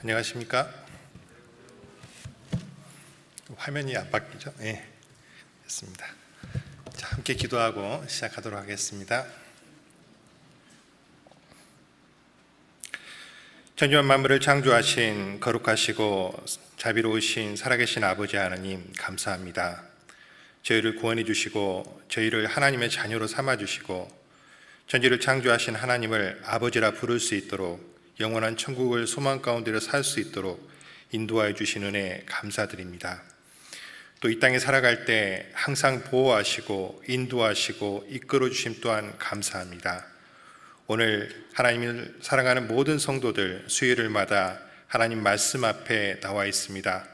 안녕하십니까? 화면이 안 바뀌죠? 됐습니다. 자, 함께 기도하고 시작하도록 하겠습니다. 전지와 만물을 창조하신 거룩하시고 자비로우신 살아계신 아버지 하나님 감사합니다. 저희를 구원해 주시고 저희를 하나님의 자녀로 삼아 주시고 전지를 창조하신 하나님을 아버지라 부를 수 있도록 영원한 천국을 소망 가운데로 살 수 있도록 인도하여 주신 은혜 감사드립니다. 또 이 땅에 살아갈 때 항상 보호하시고 인도하시고 이끌어 주심 또한 감사합니다. 오늘 하나님을 사랑하는 모든 성도들 수요일마다 하나님 말씀 앞에 나와 있습니다.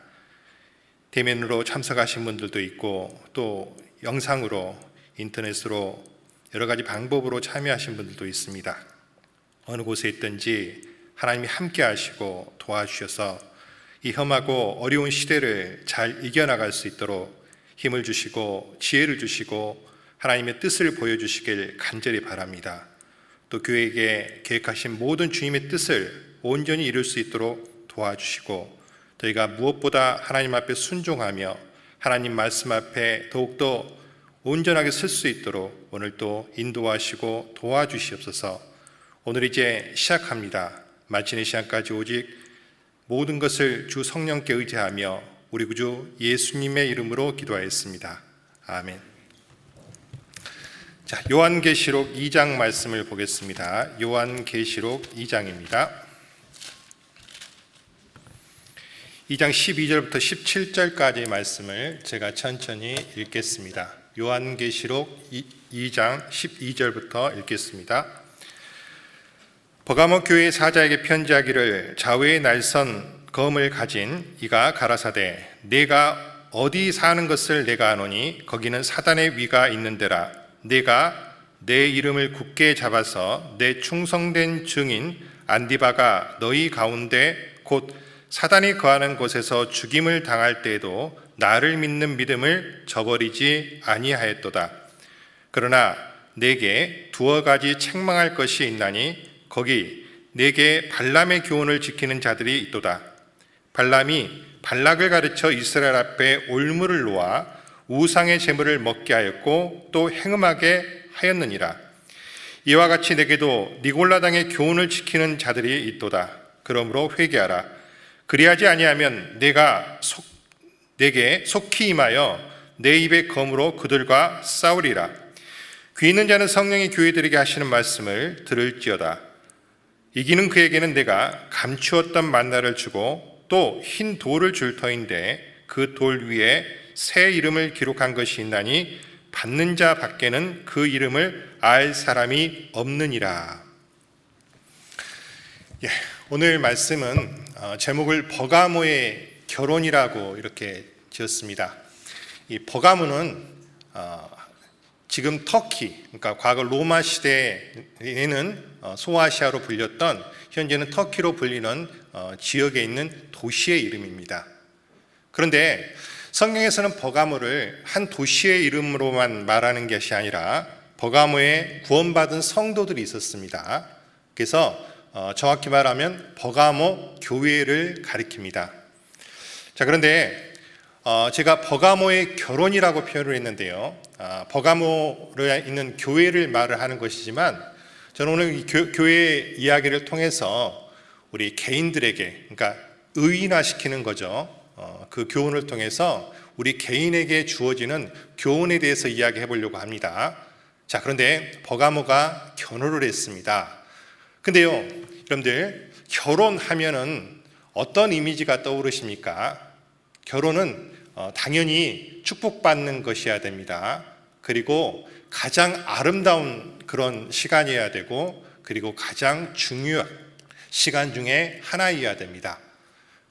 대면으로 참석하신 분들도 있고 또 영상으로 인터넷으로 여러 가지 방법으로 참여하신 분들도 있습니다. 어느 곳에 있든지 하나님이 함께 하시고 도와주셔서 이 험하고 어려운 시대를 잘 이겨나갈 수 있도록 힘을 주시고 지혜를 주시고 하나님의 뜻을 보여주시길 간절히 바랍니다. 또 교회에게 계획하신 모든 주님의 뜻을 온전히 이룰 수 있도록 도와주시고 저희가 무엇보다 하나님 앞에 순종하며 하나님 말씀 앞에 더욱더 온전하게 설 수 있도록 오늘도 인도하시고 도와주시옵소서. 오늘 이제 시작합니다. 마치는 시간까지 오직 모든 것을 주 성령께 의지하며 우리 구주 예수님의 이름으로 기도하였습니다. 아멘. 자, 요한계시록 2장 말씀을 보겠습니다. 요한계시록 2장입니다. 2장 12절부터 17절까지의 말씀을 제가 천천히 읽겠습니다. 요한계시록 2장 12절부터 읽겠습니다. 버가모 교회 사자에게 편지하기를 좌우에 날선 검을 가진 이가 가라사대 내가 어디 사는 것을 내가 아노니 거기는 사단의 위가 있는 데라. 내가 내 이름을 굳게 잡아서 내 충성된 증인 안디바가 너희 가운데 곧 사단이 거하는 곳에서 죽임을 당할 때에도 나를 믿는 믿음을 저버리지 아니하였도다. 그러나 내게 두어 가지 책망할 것이 있나니 거기 내게 발람의 교훈을 지키는 자들이 있도다. 발람이 발락을 가르쳐 이스라엘 앞에 올무를 놓아 우상의 제물을 먹게 하였고 또 행음하게 하였느니라. 이와 같이 내게도 니골라당의 교훈을 지키는 자들이 있도다. 그러므로 회개하라. 그리하지 아니하면 내게 속히 임하여 내 입의 검으로 그들과 싸우리라. 귀 있는 자는 성령이 교회들에게 하시는 말씀을 들을지어다. 이기는 그에게는 내가 감추었던 만나를 주고 또 흰 돌을 줄 터인데 그 돌 위에 새 이름을 기록한 것이 있나니 받는 자 밖에는 그 이름을 알 사람이 없느니라. 오늘 말씀은 제목을 버가모의 결혼이라고 이렇게 지었습니다. 이 버가모는 지금 터키, 그러니까 과거 로마 시대에는 소아시아로 불렸던 현재는 터키로 불리는 지역에 있는 도시의 이름입니다. 그런데 성경에서는 버가모를 한 도시의 이름으로만 말하는 것이 아니라 버가모에 구원받은 성도들이 있었습니다. 그래서 정확히 말하면 버가모 교회를 가리킵니다. 자, 그런데 제가 버가모의 결혼이라고 표현을 했는데요. 버가모에 있는 교회를 말을 하는 것이지만 저는 오늘 이 교회 이야기를 통해서 우리 개인들에게, 그러니까 의인화시키는 거죠. 그 교훈을 통해서 우리 개인에게 주어지는 교훈에 대해서 이야기해 보려고 합니다. 자, 그런데 버가모가 결혼을 했습니다. 근데요, 여러분들 결혼하면은 어떤 이미지가 떠오르십니까? 결혼은 당연히 축복받는 것이어야 됩니다. 그리고 가장 아름다운 그런 시간이어야 되고 그리고 가장 중요한 시간 중에 하나이어야 됩니다.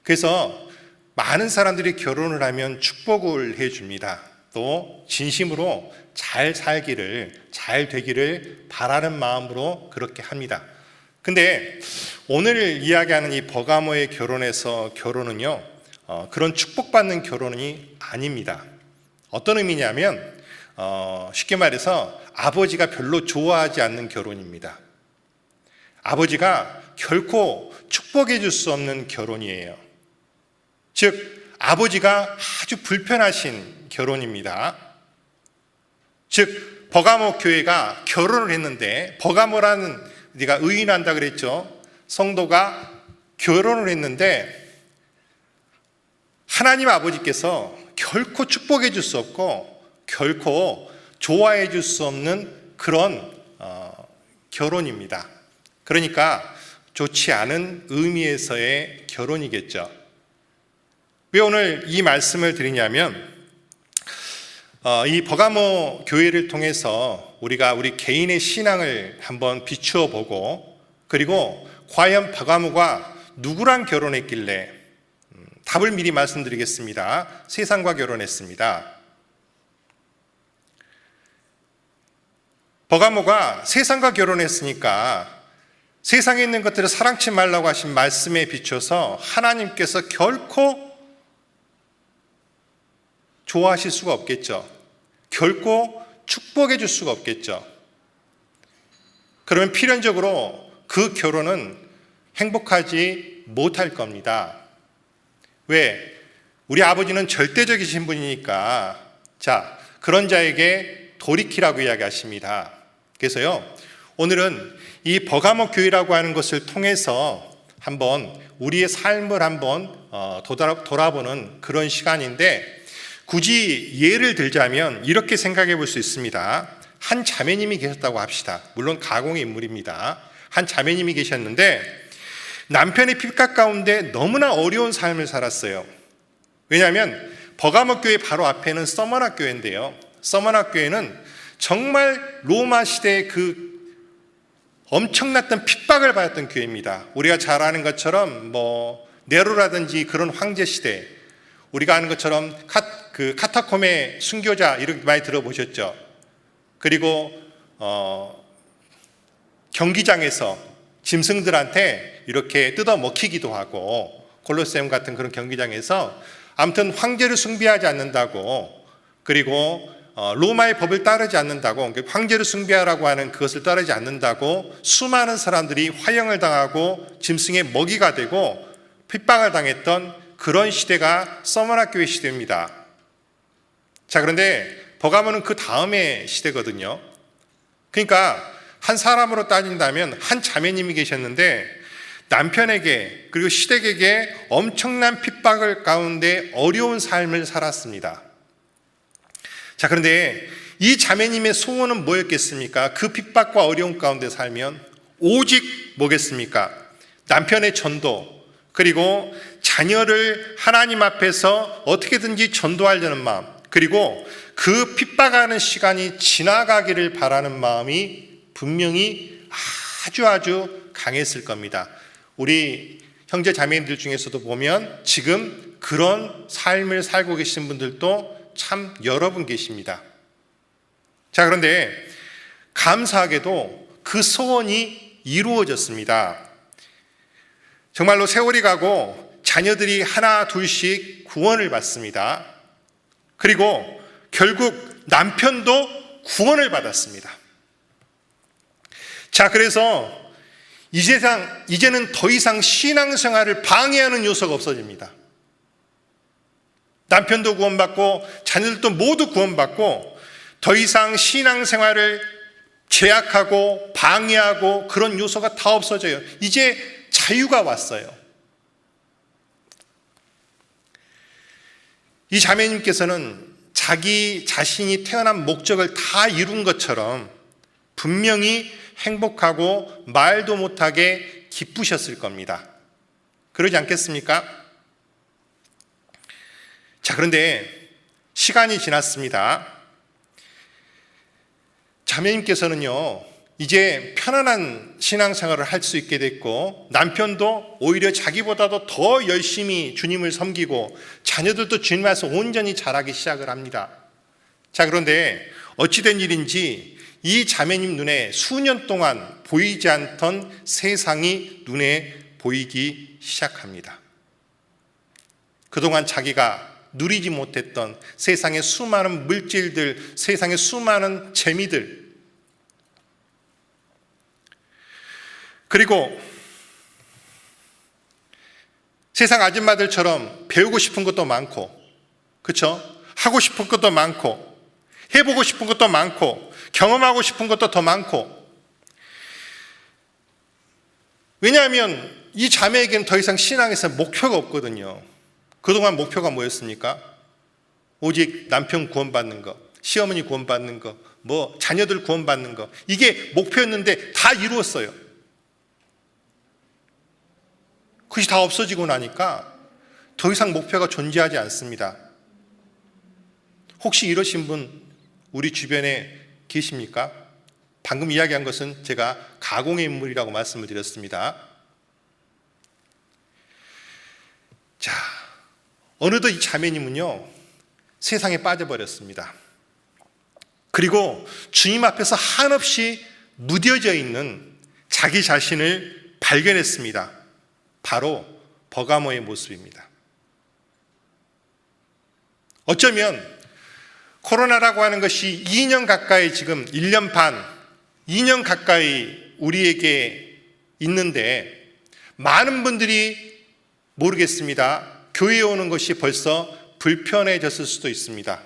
그래서 많은 사람들이 결혼을 하면 축복을 해줍니다. 또 진심으로 잘 살기를, 잘 되기를 바라는 마음으로 그렇게 합니다. 근데 오늘 이야기하는 이 버가모의 결혼은요, 그런 축복받는 결혼이 아닙니다. 어떤 의미냐면 쉽게 말해서 아버지가 별로 좋아하지 않는 결혼입니다. 아버지가 결코 축복해 줄 수 없는 결혼이에요. 즉 아버지가 아주 불편하신 결혼입니다. 즉 버가모 교회가 결혼을 했는데, 버가모라는 네가 의인한다 그랬죠. 성도가 결혼을 했는데 하나님 아버지께서 결코 축복해 줄 수 없고 결코 좋아해 줄 수 없는 그런 결혼입니다. 그러니까 좋지 않은 의미에서의 결혼이겠죠. 왜 오늘 이 말씀을 드리냐면, 이 버가모 교회를 통해서 우리가 우리 개인의 신앙을 한번 비추어 보고, 그리고 과연 버가모가 누구랑 결혼했길래, 답을 미리 말씀드리겠습니다. 세상과 결혼했습니다. 버가모가 세상과 결혼했으니까 세상에 있는 것들을 사랑치 말라고 하신 말씀에 비춰서 하나님께서 결코 좋아하실 수가 없겠죠. 결코 축복해 줄 수가 없겠죠. 그러면 필연적으로 그 결혼은 행복하지 못할 겁니다. 왜? 우리 아버지는 절대적이신 분이니까, 자, 그런 자에게 돌이키라고 이야기하십니다. 그래서요, 오늘은 이 버가모 교회라고 하는 것을 통해서 한번 우리의 삶을 한번 돌아보는 그런 시간인데, 굳이 예를 들자면 이렇게 생각해 볼 수 있습니다. 한 자매님이 계셨다고 합시다. 물론 가공의 인물입니다. 한 자매님이 계셨는데 남편의 핍박 가운데 너무나 어려운 삶을 살았어요. 왜냐하면 버가모 교회 바로 앞에는 서머나 교회인데요, 서머나 교회는 정말 로마 시대의 그 엄청났던 핍박을 받았던 교회입니다. 우리가 잘 아는 것처럼 네로라든지 그런 황제 시대, 우리가 아는 것처럼 카타콤의 순교자 이렇게 많이 들어보셨죠. 그리고 경기장에서 짐승들한테 이렇게 뜯어 먹히기도 하고, 콜로세움 같은 그런 경기장에서 아무튼 황제를 숭배하지 않는다고, 그리고 로마의 법을 따르지 않는다고, 황제를 숭배하라고 하는 그것을 따르지 않는다고 수많은 사람들이 화형을 당하고 짐승의 먹이가 되고 핍박을 당했던 그런 시대가 서머나 교회 시대입니다. 자, 그런데 버가모는 그 다음의 시대거든요. 그러니까 한 사람으로 따진다면 한 자매님이 계셨는데 남편에게 그리고 시댁에게 엄청난 핍박을 가운데 어려운 삶을 살았습니다. 자, 그런데 이 자매님의 소원은 뭐였겠습니까? 그 핍박과 어려움 가운데 살면 오직 뭐겠습니까? 남편의 전도, 그리고 자녀를 하나님 앞에서 어떻게든지 전도하려는 마음, 그리고 그 핍박하는 시간이 지나가기를 바라는 마음이 분명히 아주 강했을 겁니다. 우리 형제 자매님들 중에서도 보면 지금 그런 삶을 살고 계신 분들도 참 여러 분 계십니다. 자, 그런데 감사하게도 그 소원이 이루어졌습니다. 정말로 세월이 가고 자녀들이 하나 둘씩 구원을 받습니다. 그리고 결국 남편도 구원을 받았습니다. 자, 그래서 이제는 더 이상 신앙생활을 방해하는 요소가 없어집니다. 남편도 구원받고 자녀들도 모두 구원받고 더 이상 신앙생활을 제약하고 방해하고 그런 요소가 다 없어져요. 이제 자유가 왔어요. 이 자매님께서는 자기 자신이 태어난 목적을 다 이룬 것처럼 분명히 행복하고 말도 못하게 기쁘셨을 겁니다. 그러지 않겠습니까? 자, 그런데 시간이 지났습니다. 자매님께서는요, 이제 편안한 신앙생활을 할 수 있게 됐고, 남편도 오히려 자기보다도 더 열심히 주님을 섬기고 자녀들도 주님 앞에서 온전히 자라기 시작을 합니다. 자, 그런데 어찌된 일인지 이 자매님 눈에 수년 동안 보이지 않던 세상이 눈에 보이기 시작합니다. 그동안 자기가 누리지 못했던 세상의 수많은 물질들, 세상의 수많은 재미들, 그리고 세상 아줌마들처럼 배우고 싶은 것도 많고, 그렇죠? 하고 싶은 것도 많고, 해보고 싶은 것도 많고, 경험하고 싶은 것도 더 많고. 왜냐하면 이 자매에게는 더 이상 신앙에서 목표가 없거든요. 그동안 목표가 뭐였습니까? 오직 남편 구원받는 거, 시어머니 구원받는 거, 뭐 자녀들 구원받는 거, 이게 목표였는데 다 이루었어요. 그것이 다 없어지고 나니까 더 이상 목표가 존재하지 않습니다. 혹시 이러신 분 우리 주변에 계십니까? 방금 이야기한 것은 제가 가공의 인물이라고 말씀을 드렸습니다. 자, 어느덧 이 자매님은요, 세상에 빠져버렸습니다. 그리고 주님 앞에서 한없이 무뎌져 있는 자기 자신을 발견했습니다. 바로 버가모의 모습입니다. 어쩌면 코로나라고 하는 것이 2년 가까이, 지금 1년 반, 2년 가까이 우리에게 있는데 많은 분들이 모르겠습니다. 교회에 오는 것이 벌써 불편해졌을 수도 있습니다.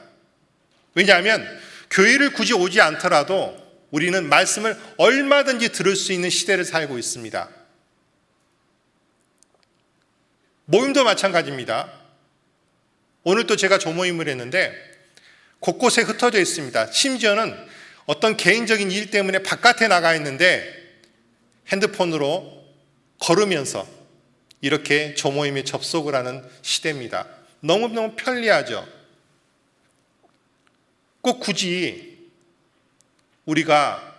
왜냐하면 교회를 굳이 오지 않더라도 우리는 말씀을 얼마든지 들을 수 있는 시대를 살고 있습니다. 모임도 마찬가지입니다. 오늘 또 제가 조모임을 했는데 곳곳에 흩어져 있습니다. 심지어는 어떤 개인적인 일 때문에 바깥에 나가 있는데 핸드폰으로 걸으면서 이렇게 조모임에 접속을 하는 시대입니다. 너무너무 편리하죠. 꼭 굳이 우리가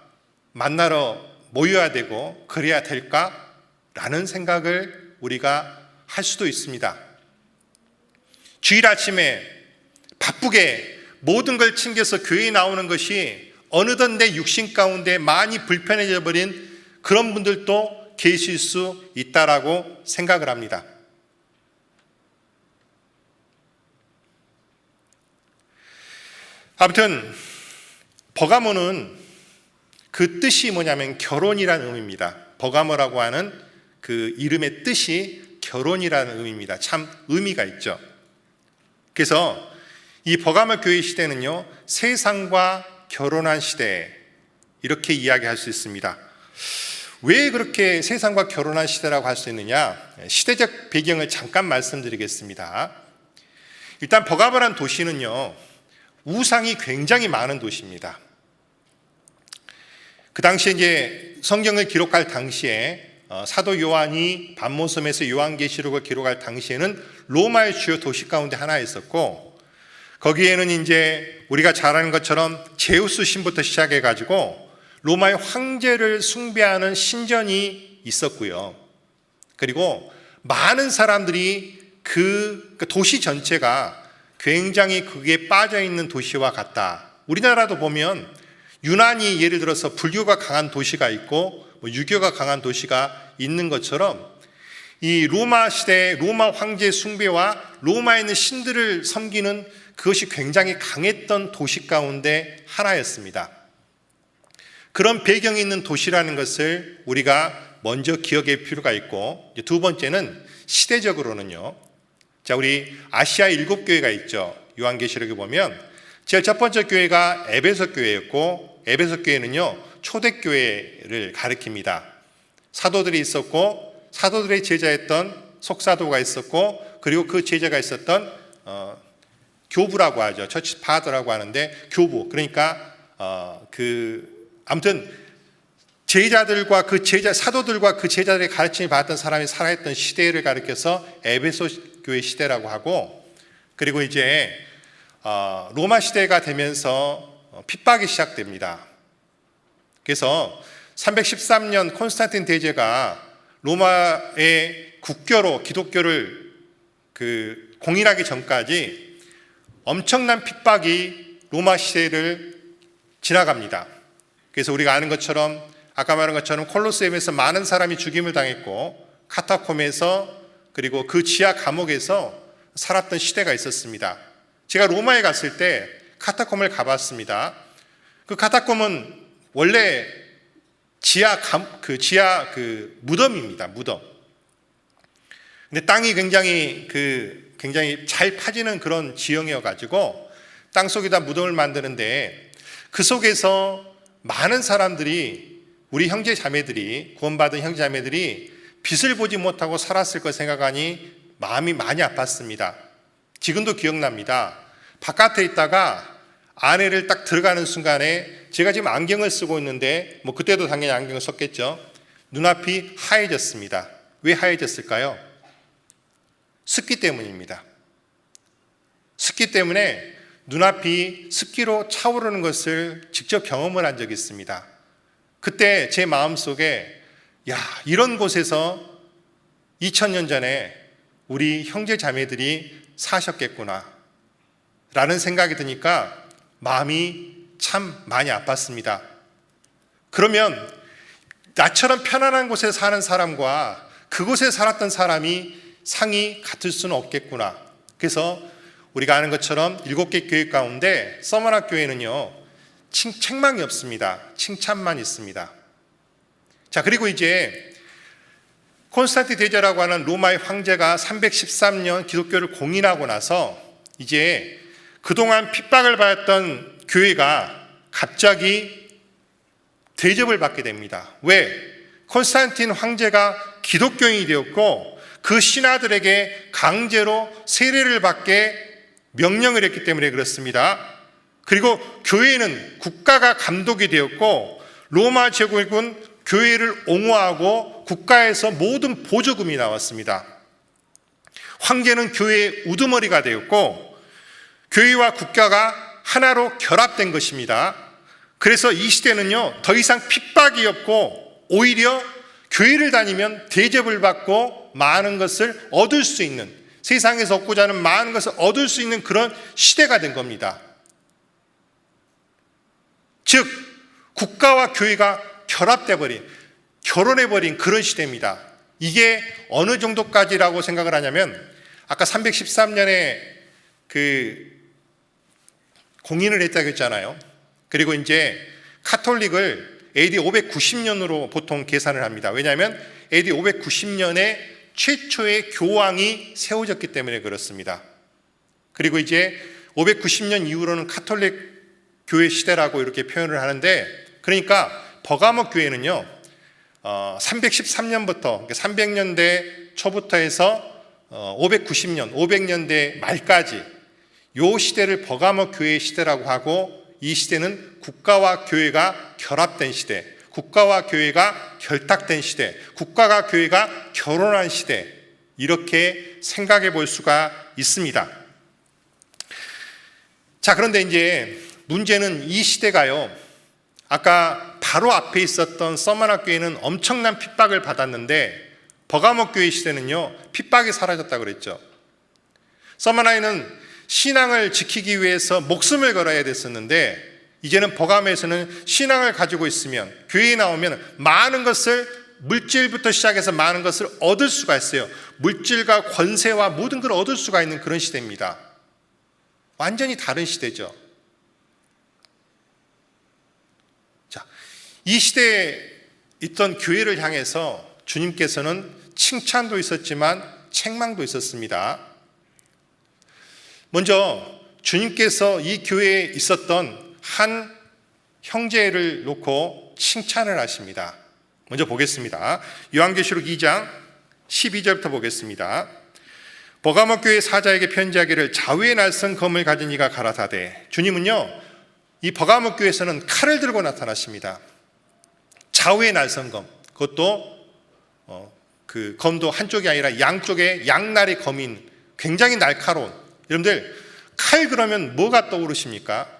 만나러 모여야 되고 그래야 될까라는 생각을 우리가 할 수도 있습니다. 주일 아침에 바쁘게 모든 걸 챙겨서 교회에 나오는 것이 어느덧 내 육신 가운데 많이 불편해져 버린 그런 분들도 계실 수 있다라고 생각을 합니다. 아무튼 버가모는 그 뜻이 뭐냐면 결혼이라는 의미입니다. 버가모라고 하는 그 이름의 뜻이 결혼이라는 의미입니다. 참 의미가 있죠. 그래서 이 버가모 교회 시대는요, 세상과 결혼한 시대, 이렇게 이야기할 수 있습니다. 왜 그렇게 세상과 결혼한 시대라고 할 수 있느냐? 시대적 배경을 잠깐 말씀드리겠습니다. 일단 버가모란 도시는요, 우상이 굉장히 많은 도시입니다. 그 당시에 이제 성경을 기록할 당시에 사도 요한이 반모섬에서 요한계시록을 기록할 당시에는 로마의 주요 도시 가운데 하나 있었고, 거기에는 이제 우리가 잘 아는 것처럼 제우스 신부터 시작해가지고 로마의 황제를 숭배하는 신전이 있었고요. 그리고 많은 사람들이 그 도시 전체가 굉장히 그게 빠져있는 도시와 같다. 우리나라도 보면 유난히 예를 들어서 불교가 강한 도시가 있고 유교가 강한 도시가 있는 것처럼 이 로마 시대 로마 황제 숭배와 로마에 있는 신들을 섬기는 그것이 굉장히 강했던 도시 가운데 하나였습니다. 그런 배경이 있는 도시라는 것을 우리가 먼저 기억할 필요가 있고, 두 번째는 시대적으로는요. 자, 우리 아시아 7교회가 있죠. 요한계시록에 보면 제일 첫 번째 교회가 에베소 교회였고, 에베소 교회는요 초대교회를 가리킵니다. 사도들이 있었고 사도들의 제자였던 속사도가 있었고, 그리고 그 제자가 있었던 교부라고 하죠. 처치 파더라고 하는데 교부, 그러니까 아무튼 제자들과 그 제자 사도들과 그 제자들의 가르침을 받았던 사람이 살아있던 시대를 가리켜서 에베소 교회 시대라고 하고, 그리고 이제 로마 시대가 되면서 핍박이 시작됩니다. 그래서 313년 콘스탄틴 대제가 로마의 국교로 기독교를 공인하기 전까지 엄청난 핍박이 로마 시대를 지나갑니다. 그래서 우리가 아는 것처럼 아까 말한 것처럼 콜로세움에서 많은 사람이 죽임을 당했고, 카타콤에서 그리고 그 지하 감옥에서 살았던 시대가 있었습니다. 제가 로마에 갔을 때 카타콤을 가봤습니다. 그 카타콤은 원래 지하 무덤입니다. 무덤. 근데 땅이 굉장히 잘 파지는 그런 지형이어 가지고 땅 속에다 무덤을 만드는데, 그 속에서 많은 사람들이, 우리 형제 자매들이, 구원받은 형제 자매들이 빛을 보지 못하고 살았을 걸 생각하니 마음이 많이 아팠습니다. 지금도 기억납니다. 바깥에 있다가 안에를 딱 들어가는 순간에, 제가 지금 안경을 쓰고 있는데 그때도 당연히 안경을 썼겠죠. 눈앞이 하얘졌습니다. 왜 하얘졌을까요? 습기 때문입니다. 습기 때문에 눈앞이 습기로 차오르는 것을 직접 경험을 한 적이 있습니다. 그때 제 마음속에, 이런 곳에서 2000년 전에 우리 형제 자매들이 사셨겠구나 라는 생각이 드니까 마음이 참 많이 아팠습니다. 그러면 나처럼 편안한 곳에 사는 사람과 그곳에 살았던 사람이 상이 같을 수는 없겠구나. 그래서 우리가 아는 것처럼 7개 교회 가운데 서머나 교회는요, 책망이 없습니다. 칭찬만 있습니다. 자, 그리고 이제 콘스탄티 대제라고 하는 로마의 황제가 313년 기독교를 공인하고 나서 이제 그동안 핍박을 받았던 교회가 갑자기 대접을 받게 됩니다. 왜? 콘스탄틴 황제가 기독교인이 되었고 그 신하들에게 강제로 세례를 받게 명령을 했기 때문에 그렇습니다. 그리고 교회는 국가가 감독이 되었고 로마 제국은 교회를 옹호하고 국가에서 모든 보조금이 나왔습니다. 황제는 교회의 우두머리가 되었고 교회와 국가가 하나로 결합된 것입니다. 그래서 이 시대는요, 더 이상 핍박이 없고 오히려 교회를 다니면 대접을 받고 많은 것을 얻을 수 있는, 세상에서 얻고자 하는 많은 것을 얻을 수 있는 그런 시대가 된 겁니다. 즉 국가와 교회가 결합돼버린, 결혼해버린 그런 시대입니다. 이게 어느 정도까지라고 생각을 하냐면, 아까 313년에 공인을 했다고 했잖아요. 그리고 이제 카톨릭을 AD 590년으로 보통 계산을 합니다. 왜냐하면 AD 590년에 최초의 교황이 세워졌기 때문에 그렇습니다. 그리고 이제 590년 이후로는 카톨릭 교회 시대라고 이렇게 표현을 하는데, 그러니까 버가모 교회는요 313년부터 300년대 초부터 해서 590년 500년대 말까지 이 시대를 버가모 교회의 시대라고 하고, 이 시대는 국가와 교회가 결합된 시대, 국가와 교회가 결탁된 시대, 국가와 교회가 결혼한 시대, 이렇게 생각해 볼 수가 있습니다. 자, 그런데 이제 문제는 이 시대가요, 아까 바로 앞에 있었던 서머나 교회는 엄청난 핍박을 받았는데 버가모 교회 시대는요, 핍박이 사라졌다고 그랬죠. 서머나에는 신앙을 지키기 위해서 목숨을 걸어야 됐었는데, 이제는 버가모에서는 신앙을 가지고 있으면, 교회에 나오면 많은 것을, 물질부터 시작해서 많은 것을 얻을 수가 있어요. 물질과 권세와 모든 걸 얻을 수가 있는 그런 시대입니다. 완전히 다른 시대죠. 자, 이 시대에 있던 교회를 향해서 주님께서는 칭찬도 있었지만 책망도 있었습니다. 먼저 주님께서 이 교회에 있었던 한 형제를 놓고 칭찬을 하십니다. 먼저 보겠습니다. 요한계시록 2장 12절부터 보겠습니다. 버가모 교회 사자에게 편지하기를 좌우에 날선 검을 가진 이가 가라사대. 주님은요, 이 버가모 교회에서는 칼을 들고 나타나십니다. 좌우에 날선 검, 그것도 그 검도 한쪽이 아니라 양쪽에 양날의 검인 굉장히 날카로운, 여러분들 칼 그러면 뭐가 떠오르십니까?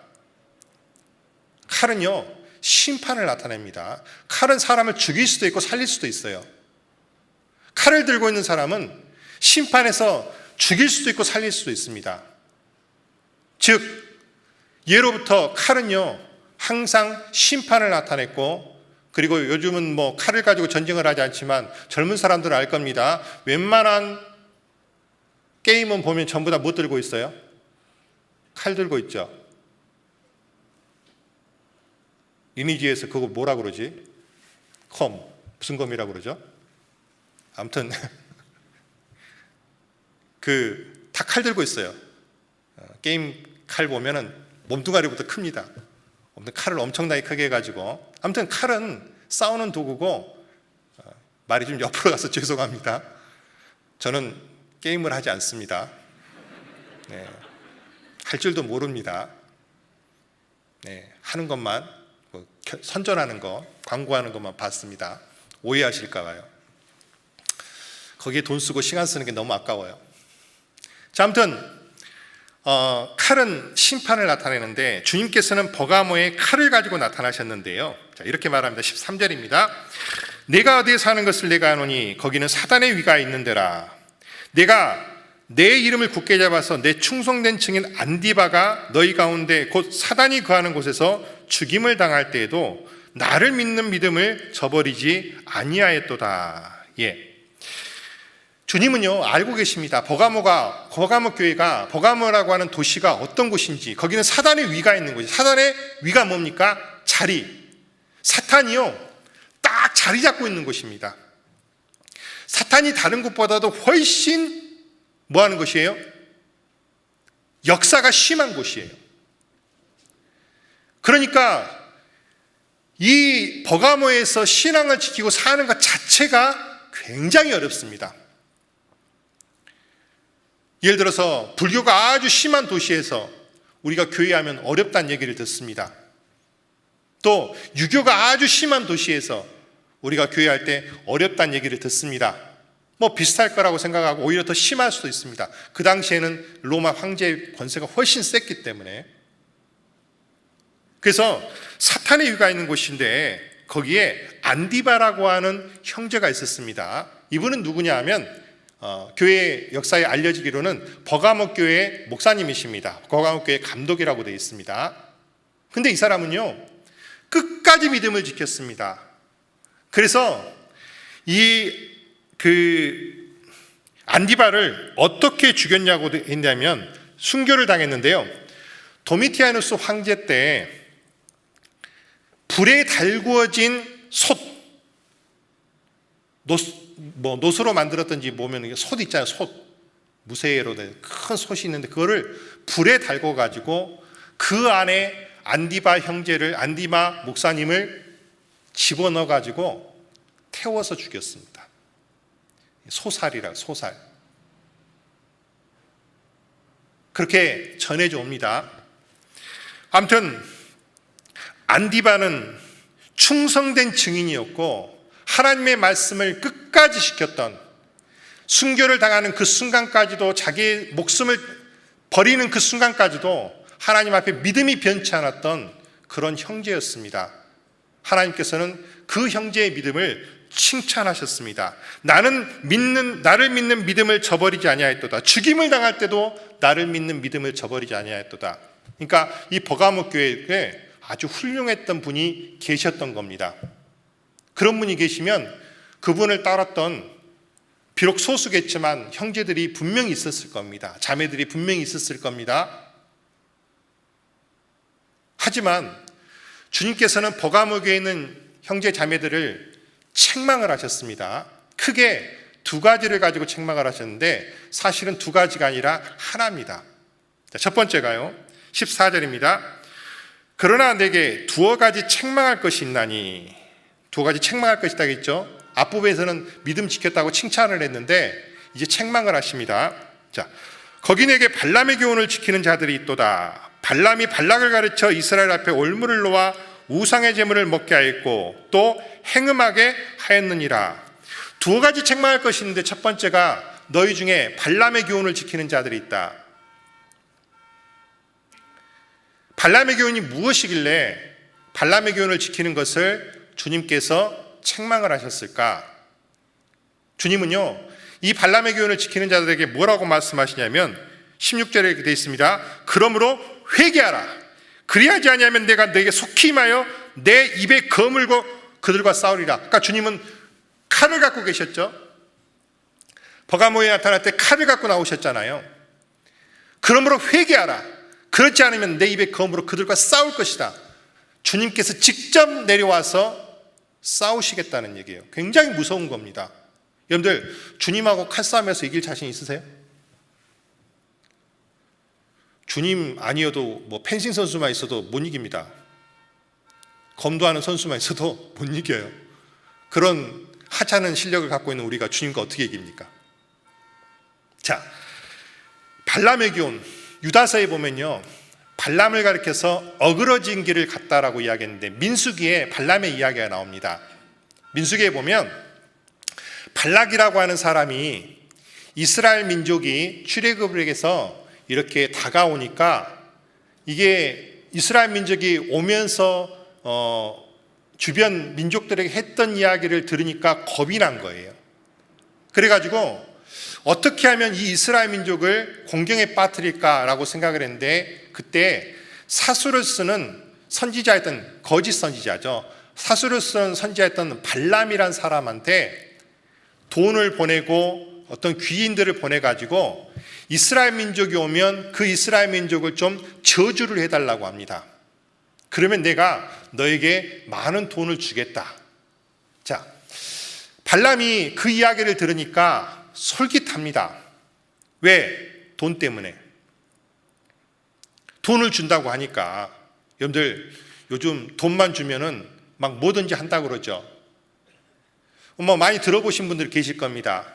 칼은요, 심판을 나타냅니다. 칼은 사람을 죽일 수도 있고 살릴 수도 있어요. 칼을 들고 있는 사람은 심판에서 죽일 수도 있고 살릴 수도 있습니다. 즉 예로부터 칼은요 항상 심판을 나타냈고, 그리고 요즘은 칼을 가지고 전쟁을 하지 않지만 젊은 사람들은 알 겁니다. 웬만한 게임은 보면 전부 다 뭐 들고 있어요? 칼 들고 있죠. 리니지에서 그거 뭐라 그러지? 무슨 검이라고 그러죠? 아무튼 다 칼 들고 있어요. 게임 칼 보면은 몸뚱아리부터 큽니다. 칼을 엄청나게 크게 해가지고, 아무튼 칼은 싸우는 도구고, 말이 좀 옆으로 가서 죄송합니다. 저는 게임을 하지 않습니다. 네, 할 줄도 모릅니다. 네, 하는 것만, 선전하는 거, 광고하는 것만 봤습니다. 오해하실까 봐요. 거기에 돈 쓰고 시간 쓰는 게 너무 아까워요. 자, 아무튼 칼은 심판을 나타내는데 주님께서는 버가모에 칼을 가지고 나타나셨는데요. 자, 이렇게 말합니다. 13절입니다. 내가 어디에 사는 것을 내가 아노니 거기는 사단의 위가 있는 데라. 내가 내 이름을 굳게 잡아서 내 충성된 증인 안디바가 너희 가운데 곧 사단이 거하는 곳에서 죽임을 당할 때에도 나를 믿는 믿음을 저버리지 아니하였도다. 예. 주님은요, 알고 계십니다. 버가모 교회가, 버가모라고 하는 도시가 어떤 곳인지, 거기는 사단의 위가 있는 곳이에요. 사단의 위가 뭡니까? 자리. 사탄이요, 딱 자리 잡고 있는 곳입니다. 사탄이 다른 곳보다도 훨씬 뭐 하는 곳이에요? 역사가 심한 곳이에요. 그러니까 이 버가모에서 신앙을 지키고 사는 것 자체가 굉장히 어렵습니다. 예를 들어서 불교가 아주 심한 도시에서 우리가 교회하면 어렵다는 얘기를 듣습니다. 또 유교가 아주 심한 도시에서 우리가 교회할 때 어렵다는 얘기를 듣습니다. 뭐 비슷할 거라고 생각하고 오히려 더 심할 수도 있습니다. 그 당시에는 로마 황제의 권세가 훨씬 셌기 때문에. 그래서 사탄의 위가 있는 곳인데 거기에 안디바라고 하는 형제가 있었습니다. 이분은 누구냐 하면 교회 역사에 알려지기로는 버가모 교회 목사님이십니다. 버가모 교회 감독이라고 되어 있습니다. 근데 이 사람은요, 끝까지 믿음을 지켰습니다. 그래서 안디바를 어떻게 죽였냐고 했냐면 순교를 당했는데요. 도미티아누스 황제 때 불에 달구어진 노스로 만들었던지 보면 솥 있잖아요. 솥. 무쇠로 된 큰 솥이 있는데 그거를 불에 달궈 가지고 그 안에 안디바 목사님을 집어넣어 가지고 태워서 죽였습니다. 소살이라 소살. 그렇게 전해져 옵니다. 아무튼 안디바는 충성된 증인이었고 하나님의 말씀을 끝까지 지켰던, 순교를 당하는 그 순간까지도, 자기의 목숨을 버리는 그 순간까지도 하나님 앞에 믿음이 변치 않았던 그런 형제였습니다. 하나님께서는 그 형제의 믿음을 칭찬하셨습니다. 나를 믿는 믿음을 저버리지 아니하였도다. 죽임을 당할 때도 나를 믿는 믿음을 저버리지 아니하였도다. 그러니까 이 버가모 교회에 아주 훌륭했던 분이 계셨던 겁니다. 그런 분이 계시면 그분을 따랐던, 비록 소수겠지만 형제들이 분명히 있었을 겁니다. 자매들이 분명히 있었을 겁니다. 하지만 주님께서는 버가모 교회에 있는 형제 자매들을 책망을 하셨습니다. 크게 두 가지를 가지고 책망을 하셨는데 사실은 두 가지가 아니라 하나입니다. 첫 번째가요, 14절입니다. 그러나 내게 두어 가지 책망할 것이 있나니, 두 가지 책망할 것이 있다겠죠. 앞부분에서는 믿음 지켰다고 칭찬을 했는데 이제 책망을 하십니다. 자, 거기 내게 발람의 교훈을 지키는 자들이 있도다. 발람이 발락을 가르쳐 이스라엘 앞에 올무를 놓아 우상의 제물을 먹게 하였고 또 행음하게 하였느니라. 두 가지 책망할 것이 있는데 첫 번째가 너희 중에 발람의 교훈을 지키는 자들이 있다. 발람의 교훈이 무엇이길래 발람의 교훈을 지키는 것을 주님께서 책망을 하셨을까? 주님은요, 이 발람의 교훈을 지키는 자들에게 뭐라고 말씀하시냐면 16절에 이렇게 되어 있습니다. 그러므로 회개하라. 그리하지 아니하면 내가 너에게 속히 임하여 내 입에 거물고 그들과 싸우리라. 그러니까 주님은 칼을 갖고 계셨죠. 버가모에 나타날 때 칼을 갖고 나오셨잖아요. 그러므로 회개하라. 그렇지 않으면 내 입에 검으로 그들과 싸울 것이다. 주님께서 직접 내려와서 싸우시겠다는 얘기예요. 굉장히 무서운 겁니다. 여러분들, 주님하고 칼싸움에서 이길 자신 있으세요? 주님 아니어도 뭐 펜싱 선수만 있어도 못 이깁니다. 검도하는 선수만 있어도 못 이겨요. 그런 하찮은 실력을 갖고 있는 우리가 주님과 어떻게 이깁니까? 자, 발람의 기온, 유다서에 보면요, 발람을 가리켜서 어그러진 길을 갔다라고 이야기했는데 민수기에 발람의 이야기가 나옵니다. 민수기에 보면 발락이라고 하는 사람이 이스라엘 민족이 출애굽에게서 이렇게 다가오니까 이게 이스라엘 민족이 오면서 주변 민족들에게 했던 이야기를 들으니까 겁이 난 거예요. 그래가지고 어떻게 하면 이 이스라엘 민족을 공경에 빠뜨릴까라고 생각을 했는데 그때 사수를 쓰는 선지자였던, 거짓 선지자죠, 사수를 쓰는 선지자였던 발람이란 사람한테 돈을 보내고 어떤 귀인들을 보내가지고 이스라엘 민족이 오면 그 이스라엘 민족을 좀 저주를 해달라고 합니다. 그러면 내가 너에게 많은 돈을 주겠다. 자, 발람이 그 이야기를 들으니까 솔깃합니다. 왜? 돈 때문에. 돈을 준다고 하니까. 여러분들 요즘 돈만 주면은 막 뭐든지 한다고 그러죠. 뭐 많이 들어보신 분들 계실 겁니다.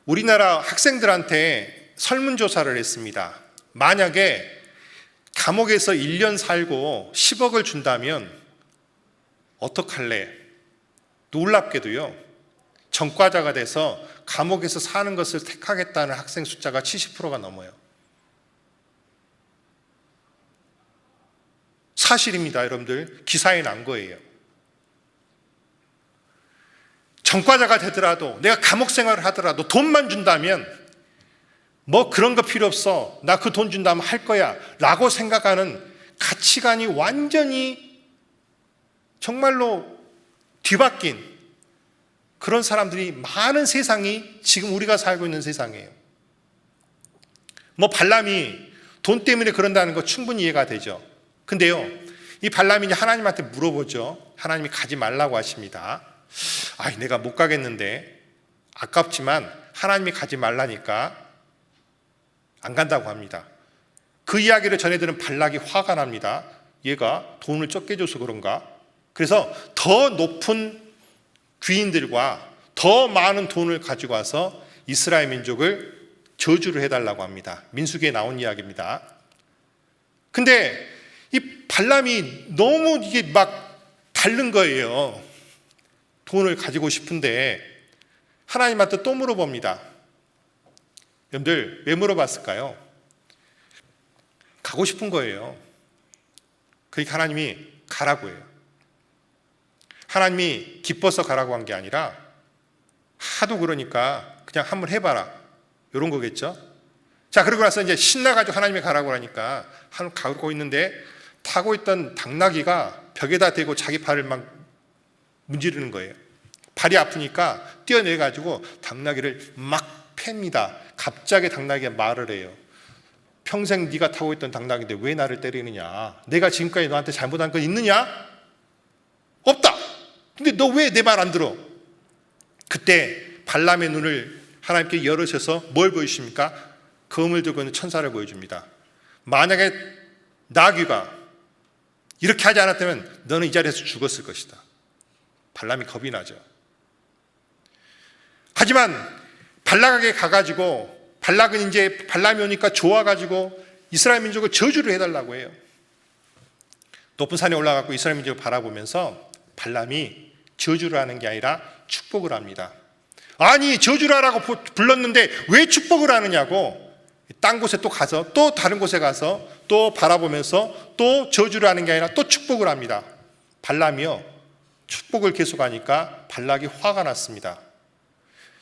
우리나라 학생들한테 설문조사를 했습니다. 만약에 감옥에서 1년 살고 10억을 준다면 어떡할래? 놀랍게도요, 전과자가 돼서 감옥에서 사는 것을 택하겠다는 학생 숫자가 70%가 넘어요. 사실입니다, 여러분들. 기사에 난 거예요. 전과자가 되더라도, 내가 감옥 생활을 하더라도 돈만 준다면 뭐 그런 거 필요 없어, 나 그 돈 준다면 할 거야 라고 생각하는 가치관이 완전히 정말로 뒤바뀐 그런 사람들이 많은 세상이 지금 우리가 살고 있는 세상이에요. 뭐 발람이 돈 때문에 그런다는 거 충분히 이해가 되죠. 근데요, 이 발람이 이제 하나님한테 물어보죠. 하나님이 가지 말라고 하십니다. 아이, 내가 못 가겠는데 아깝지만 하나님이 가지 말라니까 안 간다고 합니다. 그 이야기를 전해들은 발락이 화가 납니다. 얘가 돈을 적게 줘서 그런가? 그래서 더 높은 귀인들과 더 많은 돈을 가지고 와서 이스라엘 민족을 저주를 해달라고 합니다. 민수기에 나온 이야기입니다. 근데 이 발람이 너무 이게 막 다른 거예요. 돈을 가지고 싶은데 하나님한테 또 물어봅니다. 여러분들 왜 물어봤을까요? 가고 싶은 거예요. 그러니까 하나님이 가라고 해요. 하나님이 기뻐서 가라고 한 게 아니라 하도 그러니까 그냥 한번 해봐라, 이런 거겠죠. 자, 그러고 나서 이제 신나가지고 하나님이 가라고 하니까 가고 있는데 타고 있던 당나귀가 벽에다 대고 자기 발을 막 문지르는 거예요. 발이 아프니까 뛰어내가지고 당나귀를 막 팹니다. 갑자기 당나귀가 말을 해요. 평생 네가 타고 있던 당나귀인데 왜 나를 때리느냐? 내가 지금까지 너한테 잘못한 건 있느냐? 없다. 근데 너 왜 내 말 안 들어? 그때 발람의 눈을 하나님께 열으셔서 뭘 보여주십니까? 검을 들고 있는 천사를 보여줍니다. 만약에 나귀가 이렇게 하지 않았다면 너는 이 자리에서 죽었을 것이다. 발람이 겁이 나죠. 하지만 발락에게 가가지고, 발락은 이제 발람이 오니까 좋아가지고 이스라엘 민족을 저주를 해달라고 해요. 높은 산에 올라가고 이스라엘 민족을 바라보면서 발람이 저주를 하는 게 아니라 축복을 합니다. 아니, 저주를 하라고 불렀는데 왜 축복을 하느냐고, 딴 곳에 또 가서, 또 다른 곳에 가서 또 바라보면서 또 저주를 하는 게 아니라 또 축복을 합니다. 발람이요, 축복을 계속하니까 발락이 화가 났습니다.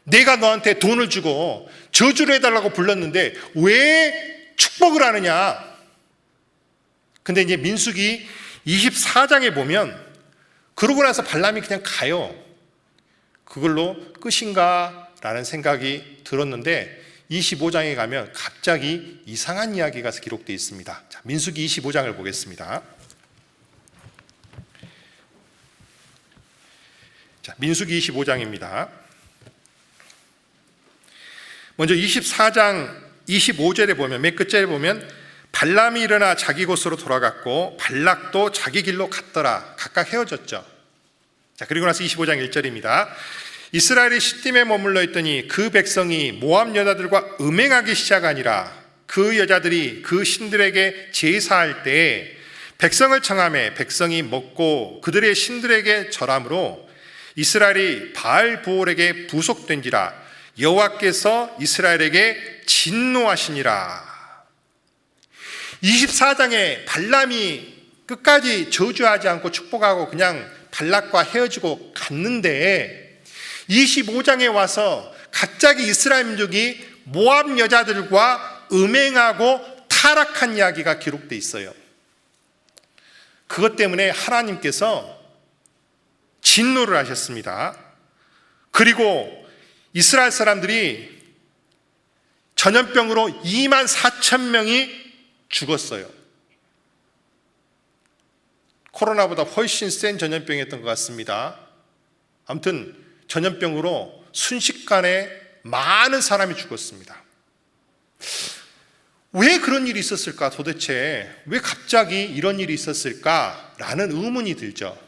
내가 너한테 돈을 주고 저주를 해달라고 불렀는데 왜 축복을 하느냐? 근데 이제 민수기 24장에 보면 그러고 나서 발람이 그냥 가요. 그걸로 끝인가? 라는 생각이 들었는데 25장에 가면 갑자기 이상한 이야기가 기록되어 있습니다. 자, 민수기 25장을 보겠습니다. 자, 민수기 25장입니다. 먼저 24장 25절에 보면, 맨 끝절에 보면 발람이 일어나 자기 곳으로 돌아갔고 발락도 자기 길로 갔더라. 각각 헤어졌죠. 자, 그리고 나서 25장 1절입니다. 이스라엘이 시딤에 머물러 있더니 그 백성이 모압 여자들과 음행하기 시작하니라. 그 여자들이 그 신들에게 제사할 때에 백성을 청하매 백성이 먹고 그들의 신들에게 절함으로 이스라엘이 바알 부올에게 부속된지라. 여호와께서 이스라엘에게 진노하시니라. 24장에 발람이 끝까지 저주하지 않고 축복하고 그냥 발락과 헤어지고 갔는데 25장에 와서 갑자기 이스라엘 민족이 모압 여자들과 음행하고 타락한 이야기가 기록되어 있어요. 그것 때문에 하나님께서 진노를 하셨습니다. 그리고 이스라엘 사람들이 전염병으로 24,000명이 죽었어요. 코로나보다 훨씬 센 전염병이었던 것 같습니다. 아무튼 전염병으로 순식간에 많은 사람이 죽었습니다. 왜 그런 일이 있었을까? 도대체 왜 갑자기 이런 일이 있었을까라는 의문이 들죠.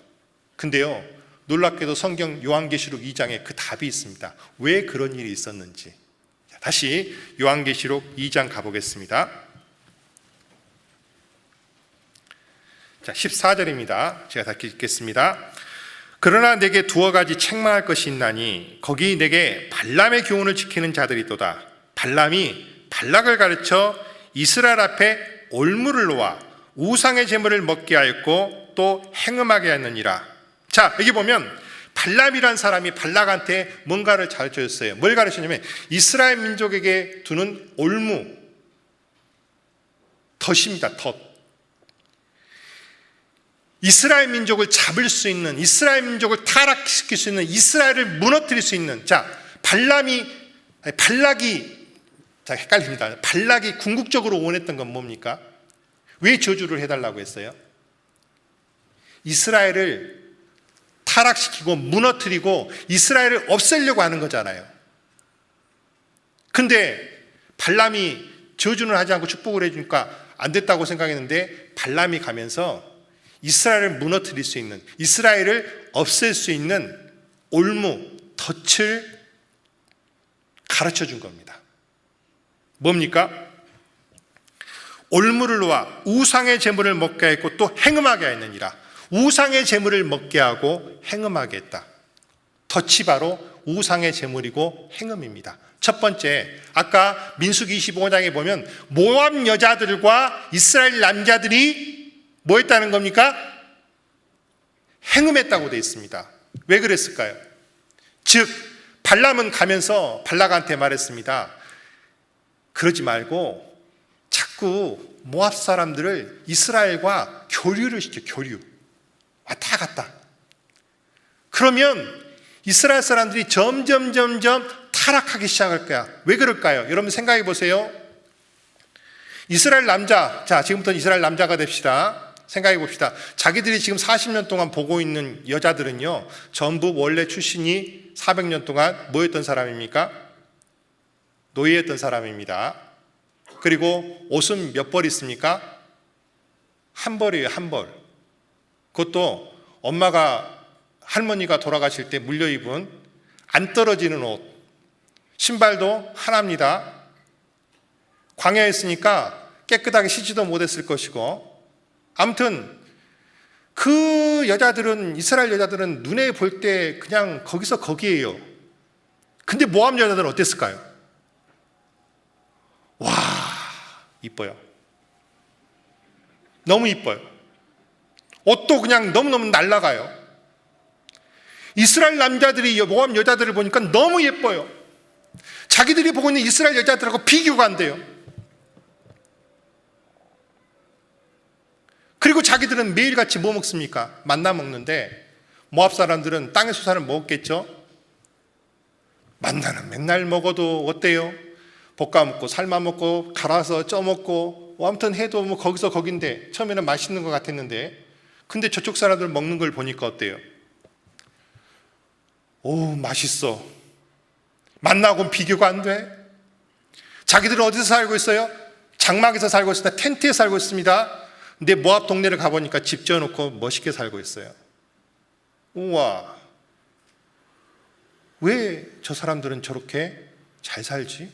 근데요, 놀랍게도 성경 요한계시록 2장에 그 답이 있습니다. 왜 그런 일이 있었는지. 다시 요한계시록 2장 가보겠습니다. 자, 14절입니다. 제가 다시 읽겠습니다. 그러나 내게 두어 가지 책망할 것이 있나니 거기 내게 발람의 교훈을 지키는 자들이 있도다. 발람이 발락을 가르쳐 이스라엘 앞에 올무를 놓아 우상의 제물을 먹게 하였고 또 행음하게 하였느니라. 자, 여기 보면 발람이란 사람이 발락한테 뭔가를 가르쳐 줬어요. 뭘 가르쳤냐면 이스라엘 민족에게 두는 올무, 덫입니다. 덫. 이스라엘 민족을 잡을 수 있는, 이스라엘 민족을 타락시킬 수 있는, 이스라엘을 무너뜨릴 수 있는, 자, 발락이 헷갈립니다. 발락이 궁극적으로 원했던 건 뭡니까? 왜 저주를 해달라고 했어요? 이스라엘을 타락시키고 무너뜨리고 이스라엘을 없애려고 하는 거잖아요. 근데 발람이 저주는 하지 않고 축복을 해주니까 안 됐다고 생각했는데 발람이 가면서 이스라엘을 무너뜨릴 수 있는, 이스라엘을 없앨 수 있는 올무, 덫을 가르쳐 준 겁니다. 뭡니까? 올무를 놓아 우상의 제물을 먹게 했고 또 행음하게 했느니라. 우상의 제물을 먹게 하고 행음하게 했다. 덫이 바로 우상의 제물이고 행음입니다. 첫 번째, 아까 민수기 25장에 보면 모압 여자들과 이스라엘 남자들이 뭐 했다는 겁니까? 행음했다고 되어 있습니다. 왜 그랬을까요? 즉 발람은 가면서 발락한테 말했습니다. 그러지 말고 자꾸 모압 사람들을 이스라엘과 교류를 시켜. 교류. 왔다 갔다. 그러면 이스라엘 사람들이 점점 타락하기 시작할 거야. 왜 그럴까요? 여러분 생각해 보세요. 이스라엘 남자, 자, 지금부터 이스라엘 남자가 됩시다. 생각해 봅시다. 자기들이 지금 40년 동안 보고 있는 여자들은요, 전부 원래 출신이 400년 동안 뭐였던 사람입니까? 노예였던 사람입니다. 그리고 옷은 몇 벌 있습니까? 한 벌이에요, 한 벌. 그것도 엄마가, 할머니가 돌아가실 때 물려 입은 안 떨어지는 옷. 신발도 하나입니다. 광야에 있으니까 깨끗하게 씻지도 못했을 것이고, 아무튼 그 여자들은, 이스라엘 여자들은 눈에 볼 때 그냥 거기서 거기에요. 근데 모압 여자들은 어땠을까요? 와, 이뻐요. 너무 이뻐요. 옷도 그냥 너무너무 날아가요. 이스라엘 남자들이 모압 여자들을 보니까 너무 예뻐요. 자기들이 보고 있는 이스라엘 여자들하고 비교가 안 돼요. 그리고 자기들은 매일같이 뭐 먹습니까? 만나 먹는데 모압 사람들은 땅의 소산을 먹었겠죠? 만나는 맨날 먹어도 어때요? 볶아 먹고 삶아 먹고 갈아서 쪄 먹고 아무튼 해도 뭐 거기서 거긴데 처음에는 맛있는 것 같았는데 근데 저쪽 사람들 먹는 걸 보니까 어때요? 오, 맛있어. 만나고는 비교가 안 돼. 자기들은 어디서 살고 있어요? 장막에서 살고 있습니다. 텐트에 살고 있습니다. 근데 모압 동네를 가보니까 집 지어놓고 멋있게 살고 있어요. 우와, 왜 저 사람들은 저렇게 잘 살지?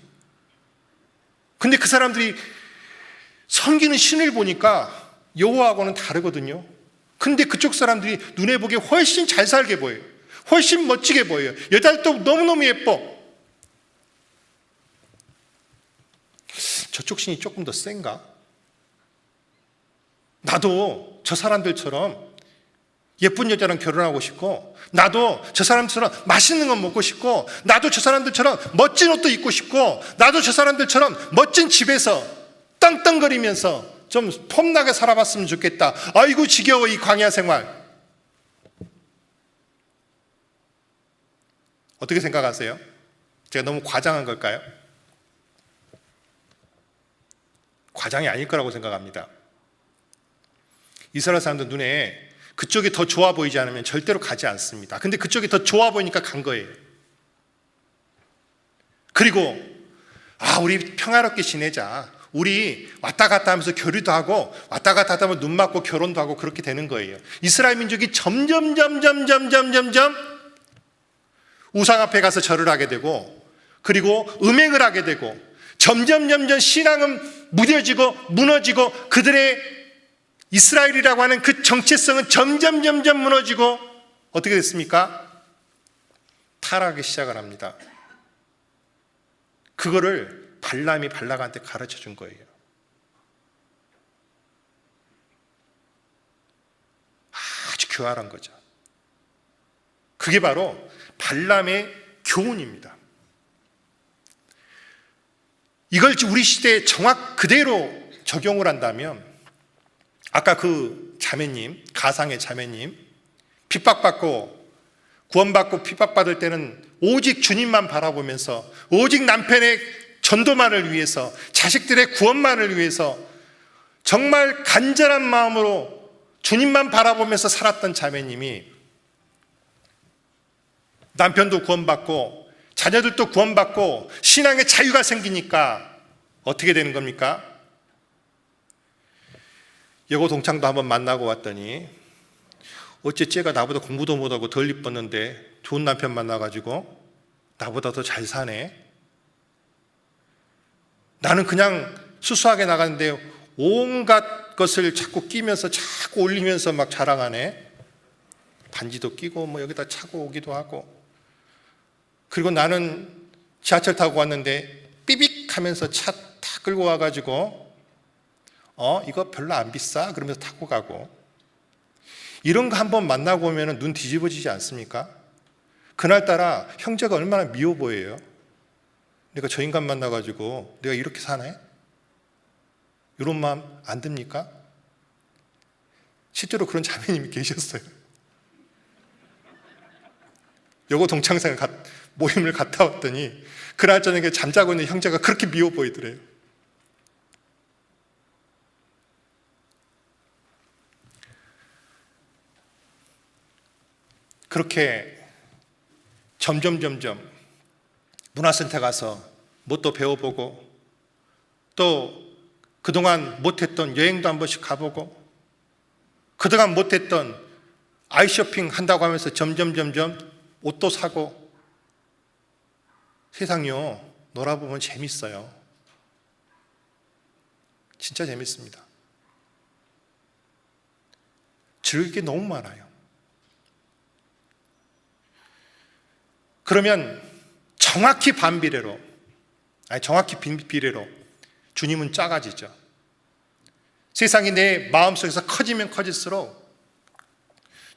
근데 그 사람들이 섬기는 신을 보니까 여호와하고는 다르거든요. 근데 그쪽 사람들이 눈에 보기에 훨씬 잘 살게 보여요. 훨씬 멋지게 보여요. 여자들도 너무너무 예뻐. 저쪽 신이 조금 더 센가? 나도 저 사람들처럼 예쁜 여자랑 결혼하고 싶고, 나도 저 사람들처럼 맛있는 거 먹고 싶고, 나도 저 사람들처럼 멋진 옷도 입고 싶고, 나도 저 사람들처럼 멋진 집에서 떵떵거리면서 좀 폼나게 살아봤으면 좋겠다. 아이고 지겨워 이 광야 생활. 어떻게 생각하세요? 제가 너무 과장한 걸까요? 과장이 아닐 거라고 생각합니다. 이스라엘 사람들 눈에 그쪽이 더 좋아 보이지 않으면 절대로 가지 않습니다. 근데 그쪽이 더 좋아 보이니까 간 거예요. 그리고 우리 평화롭게 지내자. 우리 왔다 갔다 하면서 교류도 하고 왔다 갔다 하다 보면 눈 맞고 결혼도 하고 그렇게 되는 거예요. 이스라엘 민족이 점점 우상 앞에 가서 절을 하게 되고, 그리고 음행을 하게 되고, 점점 신앙은 무너지고 그들의 이스라엘이라고 하는 그 정체성은 점점 무너지고 어떻게 됐습니까? 타락하기 시작을 합니다. 그거를 발람이 발락한테 가르쳐 준 거예요. 아주 교활한 거죠. 그게 바로 발람의 교훈입니다. 이걸 우리 시대에 정확 그대로 적용을 한다면, 아까 그 자매님, 가상의 자매님, 핍박받고 구원받고 핍박받을 때는 오직 주님만 바라보면서, 오직 남편의 전도만을 위해서, 자식들의 구원만을 위해서 정말 간절한 마음으로 주님만 바라보면서 살았던 자매님이 남편도 구원받고 자녀들도 구원받고 신앙의 자유가 생기니까 어떻게 되는 겁니까? 여고 동창도 한번 만나고 왔더니 어째 쟤가 나보다 공부도 못하고 덜 이뻤는데 좋은 남편 만나가지고 나보다 더 잘 사네. 나는 그냥 수수하게 나가는데 온갖 것을 자꾸 끼면서 자꾸 올리면서 막 자랑하네. 반지도 끼고 뭐 여기다 차고 오기도 하고. 그리고 나는 지하철 타고 왔는데 삐빅 하면서 차 다 끌고 와가지고 이거 별로 안 비싸? 그러면서 타고 가고. 이런 거 한번 만나고 오면 눈 뒤집어지지 않습니까? 그날따라 형제가 얼마나 미워 보여요. 내가 저 인간 만나가지고 내가 이렇게 사네? 이런 마음 안 듭니까? 실제로 그런 자매님이 계셨어요. 여고 동창생 모임을 갔다 왔더니 그날 저녁에 잠자고 있는 형제가 그렇게 미워 보이더래요. 그렇게 점점 문화센터 가서 뭣도 배워보고, 또 그동안 못했던 여행도 한 번씩 가보고, 그동안 못했던 아이쇼핑 한다고 하면서 점점 옷도 사고. 세상이요, 놀아보면 재밌어요. 진짜 재밌습니다. 즐길 게 너무 많아요. 그러면 정확히 반비례로, 정확히 빈비례로 주님은 작아지죠. 세상이 내 마음속에서 커지면 커질수록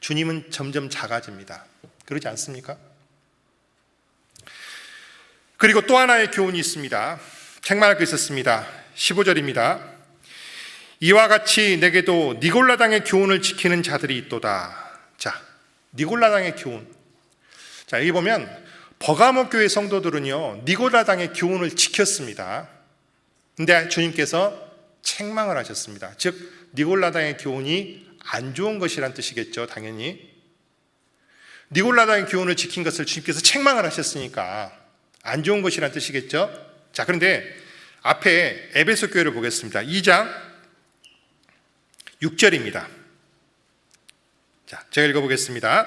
주님은 점점 작아집니다. 그러지 않습니까? 그리고 또 하나의 교훈이 있습니다. 책망할 게 있었습니다. 15절입니다. 이와 같이 내게도 니골라당의 교훈을 지키는 자들이 있도다. 자, 니골라당의 교훈. 자, 여기 보면 버가모 교회 성도들은요, 니골라당의 교훈을 지켰습니다. 근데 주님께서 책망을 하셨습니다. 즉 니골라당의 교훈이 안 좋은 것이란 뜻이겠죠, 당연히. 니골라당의 교훈을 지킨 것을 주님께서 책망을 하셨으니까 안 좋은 것이란 뜻이겠죠. 자, 그런데 앞에 에베소 교회를 보겠습니다. 2장 6절입니다. 자, 제가 읽어보겠습니다.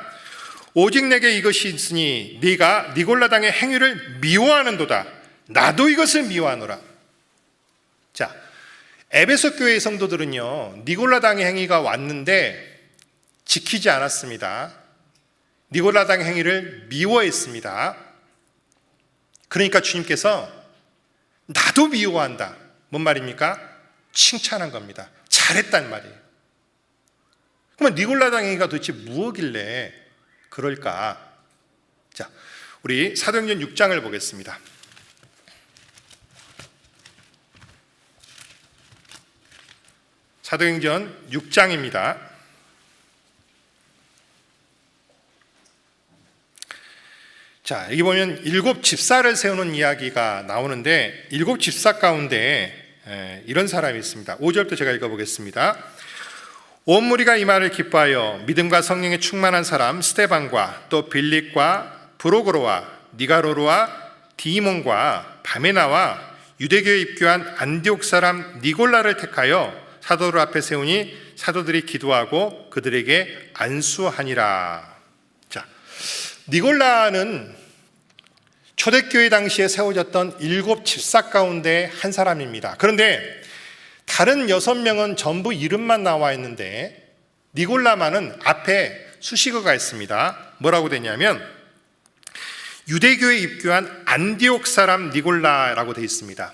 오직 내게 이것이 있으니 네가 니골라당의 행위를 미워하는도다. 나도 이것을 미워하노라. 자, 에베소 교회의 성도들은요, 니골라당의 행위가 왔는데 지키지 않았습니다. 니골라당의 행위를 미워했습니다. 그러니까 주님께서 나도 미워한다. 뭔 말입니까? 칭찬한 겁니다. 잘했단 말이에요. 그러면 니골라당 행위가 도대체 무엇길래 그럴까? 자, 우리 사도행전 6장을 보겠습니다. 사도행전 6장입니다. 자, 여기 보면 7 집사를 세우는 이야기가 나오는데 7 집사 가운데 이런 사람이 있습니다. 5절부터 제가 읽어보겠습니다. 온 무리가 이 말을 기뻐하여 믿음과 성령에 충만한 사람 스데반과 또 빌립과 브로고로와 니가로르와 디몬과 바메나와 유대교에 입교한 안디옥 사람 니골라를 택하여 사도들 앞에 세우니 사도들이 기도하고 그들에게 안수하니라. 자, 니골라는 초대교회 당시에 세워졌던 7 집사 가운데 한 사람입니다. 그런데 다른 6명은 전부 이름만 나와 있는데 니골라만은 앞에 수식어가 있습니다. 뭐라고 되냐면 유대교에 입교한 안디옥 사람 니골라라고 되어 있습니다.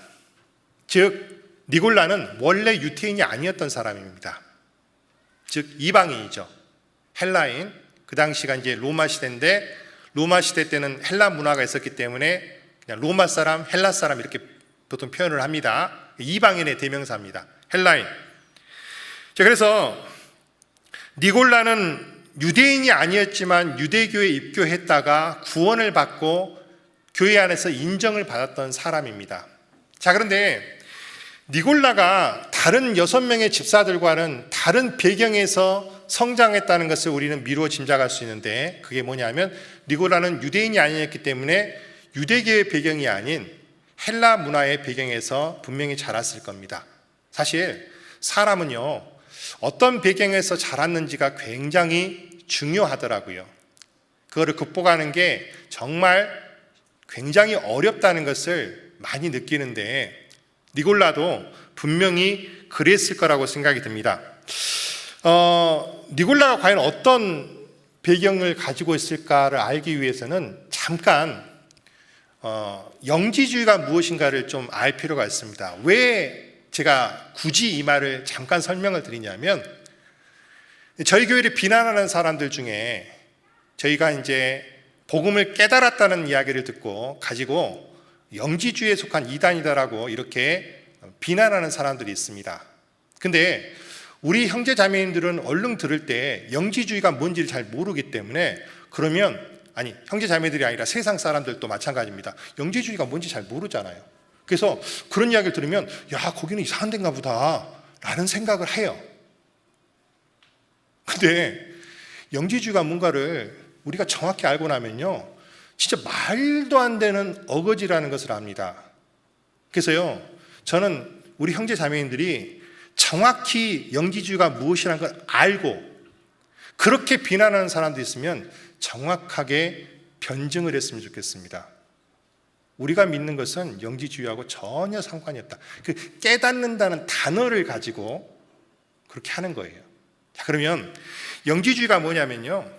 즉 니골라는 원래 유태인이 아니었던 사람입니다. 즉 이방인이죠. 헬라인. 그 당시가 이제 로마 시대인데 로마 시대 때는 헬라 문화가 있었기 때문에 그냥 로마 사람, 헬라 사람 이렇게 보통 표현을 합니다. 이방인의 대명사입니다. 헬라인. 자, 그래서 니골라는 유대인이 아니었지만 유대교에 입교했다가 구원을 받고 교회 안에서 인정을 받았던 사람입니다. 자, 그런데 니골라가 다른 6명의 집사들과는 다른 배경에서 성장했다는 것을 우리는 미루어 짐작할 수 있는데 그게 뭐냐면 니골라는 유대인이 아니었기 때문에 유대교의 배경이 아닌 헬라 문화의 배경에서 분명히 자랐을 겁니다. 사실 사람은요, 어떤 배경에서 자랐는지가 굉장히 중요하더라고요. 그거를 극복하는 게 정말 굉장히 어렵다는 것을 많이 느끼는데 니골라도 분명히 그랬을 거라고 생각이 듭니다. 니골라가 과연 어떤 배경을 가지고 있을까를 알기 위해서는 잠깐 영지주의가 무엇인가를 좀 알 필요가 있습니다. 왜 제가 굳이 이 말을 잠깐 설명을 드리냐면 저희 교회를 비난하는 사람들 중에 저희가 이제 복음을 깨달았다는 이야기를 듣고 가지고 영지주의에 속한 이단이다라고 이렇게 비난하는 사람들이 있습니다. 근데 우리 형제 자매님들은 얼른 들을 때 영지주의가 뭔지를 잘 모르기 때문에 그러면 아니 형제 자매들이 아니라 세상 사람들도 마찬가지입니다. 영지주의가 뭔지 잘 모르잖아요. 그래서 그런 이야기를 들으면 야 거기는 이상한 데인가 보다 라는 생각을 해요. 근데 영지주의가 뭔가를 우리가 정확히 알고 나면요 진짜 말도 안 되는 어거지라는 것을 압니다. 그래서요 저는 우리 형제 자매인들이 정확히 영지주의가 무엇이라는 걸 알고 그렇게 비난하는 사람도 있으면 정확하게 변증을 했으면 좋겠습니다. 우리가 믿는 것은 영지주의하고 전혀 상관이 없다. 그 깨닫는다는 단어를 가지고 그렇게 하는 거예요. 자, 그러면 영지주의가 뭐냐면요.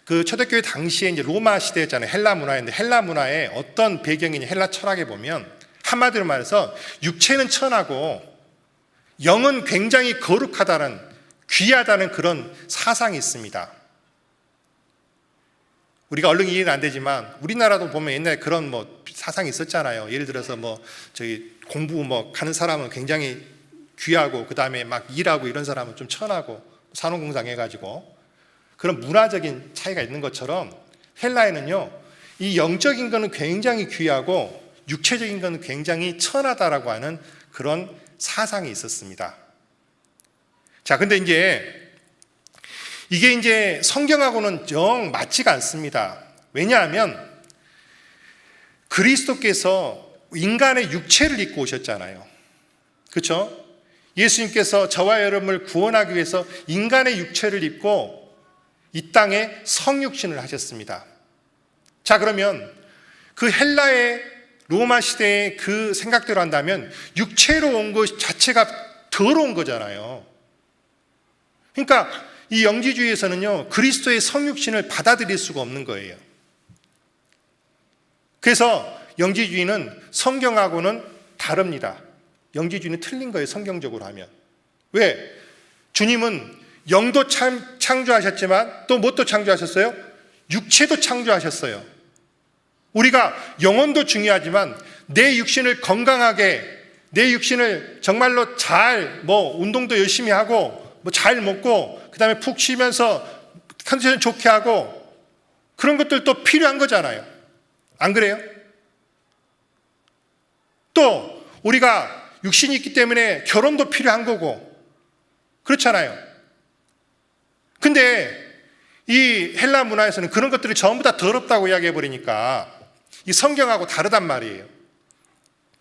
그 초대교회 당시에 이제 로마 시대였잖아요. 헬라 문화인데 헬라 문화의 어떤 배경이냐 헬라 철학에 보면 한마디로 말해서 육체는 천하고 영은 굉장히 거룩하다는 귀하다는 그런 사상이 있습니다. 우리가 얼른 이해는 안 되지만 우리나라도 보면 옛날에 그런 뭐 사상이 있었잖아요. 예를 들어서 뭐 저기 공부 뭐 가는 사람은 굉장히 귀하고 그 다음에 막 일하고 이런 사람은 좀 천하고 산업공상 해가지고 그런 문화적인 차이가 있는 것처럼 헬라에는요 이 영적인 거는 굉장히 귀하고 육체적인 거는 굉장히 천하다라고 하는 그런 사상이 있었습니다. 자, 근데 이게 이제 성경하고는 영 맞지가 않습니다. 왜냐하면 그리스도께서 인간의 육체를 입고 오셨잖아요. 그렇죠? 예수님께서 저와 여러분을 구원하기 위해서 인간의 육체를 입고 이 땅에 성육신을 하셨습니다. 자, 그러면 그 헬라의 로마 시대의 그 생각대로 한다면 육체로 온 것 자체가 더러운 거잖아요. 그러니까 이 영지주의에서는요, 그리스도의 성육신을 받아들일 수가 없는 거예요. 그래서 영지주의는 성경하고는 다릅니다. 영지주의는 틀린 거예요, 성경적으로 하면. 왜? 주님은 영도 창조하셨지만 또 무엇도 창조하셨어요? 육체도 창조하셨어요. 우리가 영혼도 중요하지만 내 육신을 건강하게, 내 육신을 정말로 잘 운동도 열심히 하고 잘 먹고 그 다음에 푹 쉬면서 컨디션 좋게 하고 그런 것들도 필요한 거잖아요. 안 그래요? 또 우리가 육신이 있기 때문에 결혼도 필요한 거고 그렇잖아요. 근데 이 헬라 문화에서는 그런 것들이 전부 다 더럽다고 이야기해 버리니까 이 성경하고 다르단 말이에요.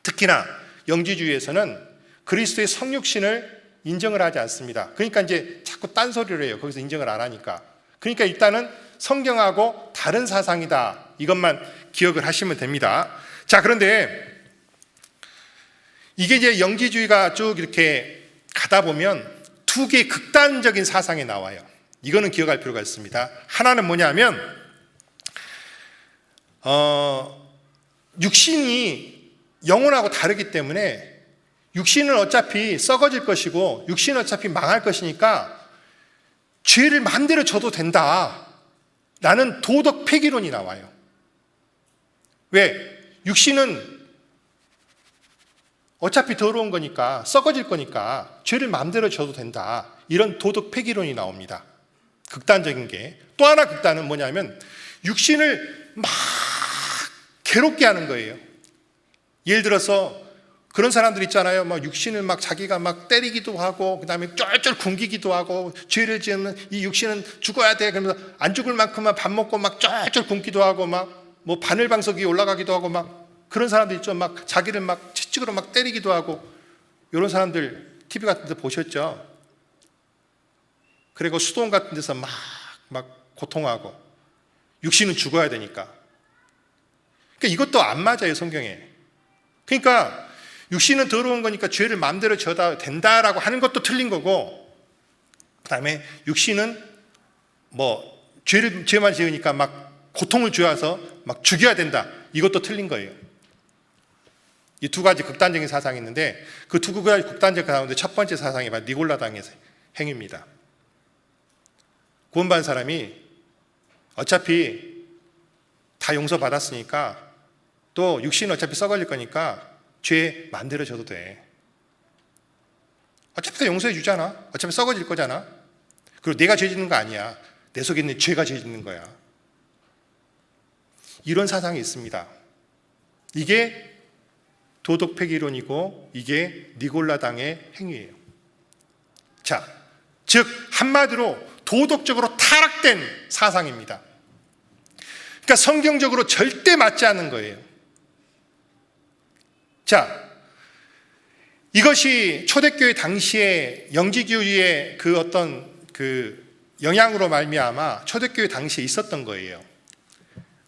특히나 영지주의에서는 그리스도의 성육신을 인정을 하지 않습니다. 그러니까 이제 자꾸 딴소리를 해요. 거기서 인정을 안 하니까. 그러니까 일단은 성경하고 다른 사상이다. 이것만 기억을 하시면 됩니다. 자, 그런데 이게 이제 영지주의가 쭉 이렇게 가다 보면 두 개의 극단적인 사상이 나와요. 이거는 기억할 필요가 있습니다. 하나는 뭐냐면 육신이 영혼하고 다르기 때문에 육신은 어차피 썩어질 것이고 육신은 어차피 망할 것이니까 죄를 마음대로 져도 된다 라는 도덕 폐기론이 나와요. 왜? 육신은 어차피 더러운 거니까 썩어질 거니까 죄를 마음대로 져도 된다, 이런 도덕 폐기론이 나옵니다. 극단적인 게. 또 하나 극단은 뭐냐면 육신을 막 괴롭게 하는 거예요. 예를 들어서 그런 사람들 있잖아요. 막 육신을 막 자기가 막 때리기도 하고 그 다음에 쩔쩔 굶기기도 하고 죄를 지으면 이 육신은 죽어야 돼 그러면서 안 죽을 만큼만 밥 먹고 막 쩔쩔 굶기도 하고 막 뭐 바늘방석 위에 올라가기도 하고 막 그런 사람들 있죠. 막 자기를 막 채찍으로 막 때리기도 하고 이런 사람들 TV 같은 데 보셨죠? 그리고 수동 같은 데서 막 고통하고 육신은 죽어야 되니까. 그러니까 이것도 안 맞아요, 성경에. 그러니까 육신은 더러운 거니까 죄를 마음대로 져도 된다라고 하는 것도 틀린 거고, 그 다음에 육신은 죄만 지으니까 막 고통을 줘서 막 죽여야 된다, 이것도 틀린 거예요. 이 두 가지 극단적인 사상이 있는데 그 두 가지 극단적 가운데 첫 번째 사상이 바로 니골라당의 행위입니다. 구원받은 사람이 어차피 다 용서받았으니까 또 육신은 어차피 썩어질 거니까 죄 만들어져도 돼. 어차피 다 용서해 주잖아. 어차피 썩어질 거잖아. 그리고 내가 죄 짓는 거 아니야. 내 속에 있는 죄가 죄 짓는 거야. 이런 사상이 있습니다. 이게 도덕 폐기론이고 이게 니골라당의 행위예요. 자, 즉 한마디로 도덕적으로 타락된 사상입니다. 그러니까 성경적으로 절대 맞지 않는 거예요. 자, 이것이 초대교회 당시에 영지주의의 그 어떤 그 영향으로 말미암아 초대교회 당시에 있었던 거예요.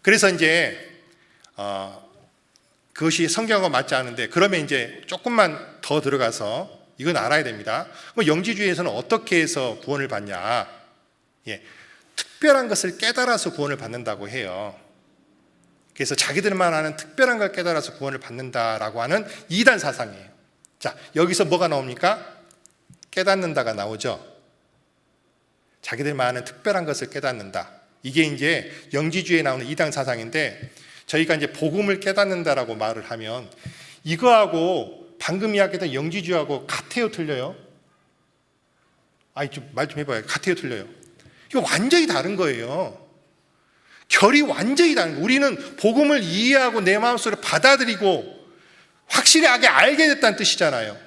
그래서 이제 그것이 성경과 맞지 않은데, 그러면 이제 조금만 더 들어가서 이건 알아야 됩니다. 영지주의에서는 어떻게 해서 구원을 받냐? 특별한 것을 깨달아서 구원을 받는다고 해요. 그래서 자기들만 아는 특별한 걸 깨달아서 구원을 받는다라고 하는 이단 사상이에요. 자, 여기서 뭐가 나옵니까? 깨닫는다가 나오죠. 자기들만 아는 특별한 것을 깨닫는다. 이게 이제 영지주의에 나오는 이단 사상인데, 저희가 이제 복음을 깨닫는다라고 말을 하면 이거하고 방금 이야기했던 영지주의하고 같아요, 틀려요? 좀 말 좀 해봐요. 같아요, 틀려요? 이거 완전히 다른 거예요. 결이 완전히 다른 거예요. 우리는 복음을 이해하고 내 마음속에 받아들이고 확실하게 알게 됐다는 뜻이잖아요.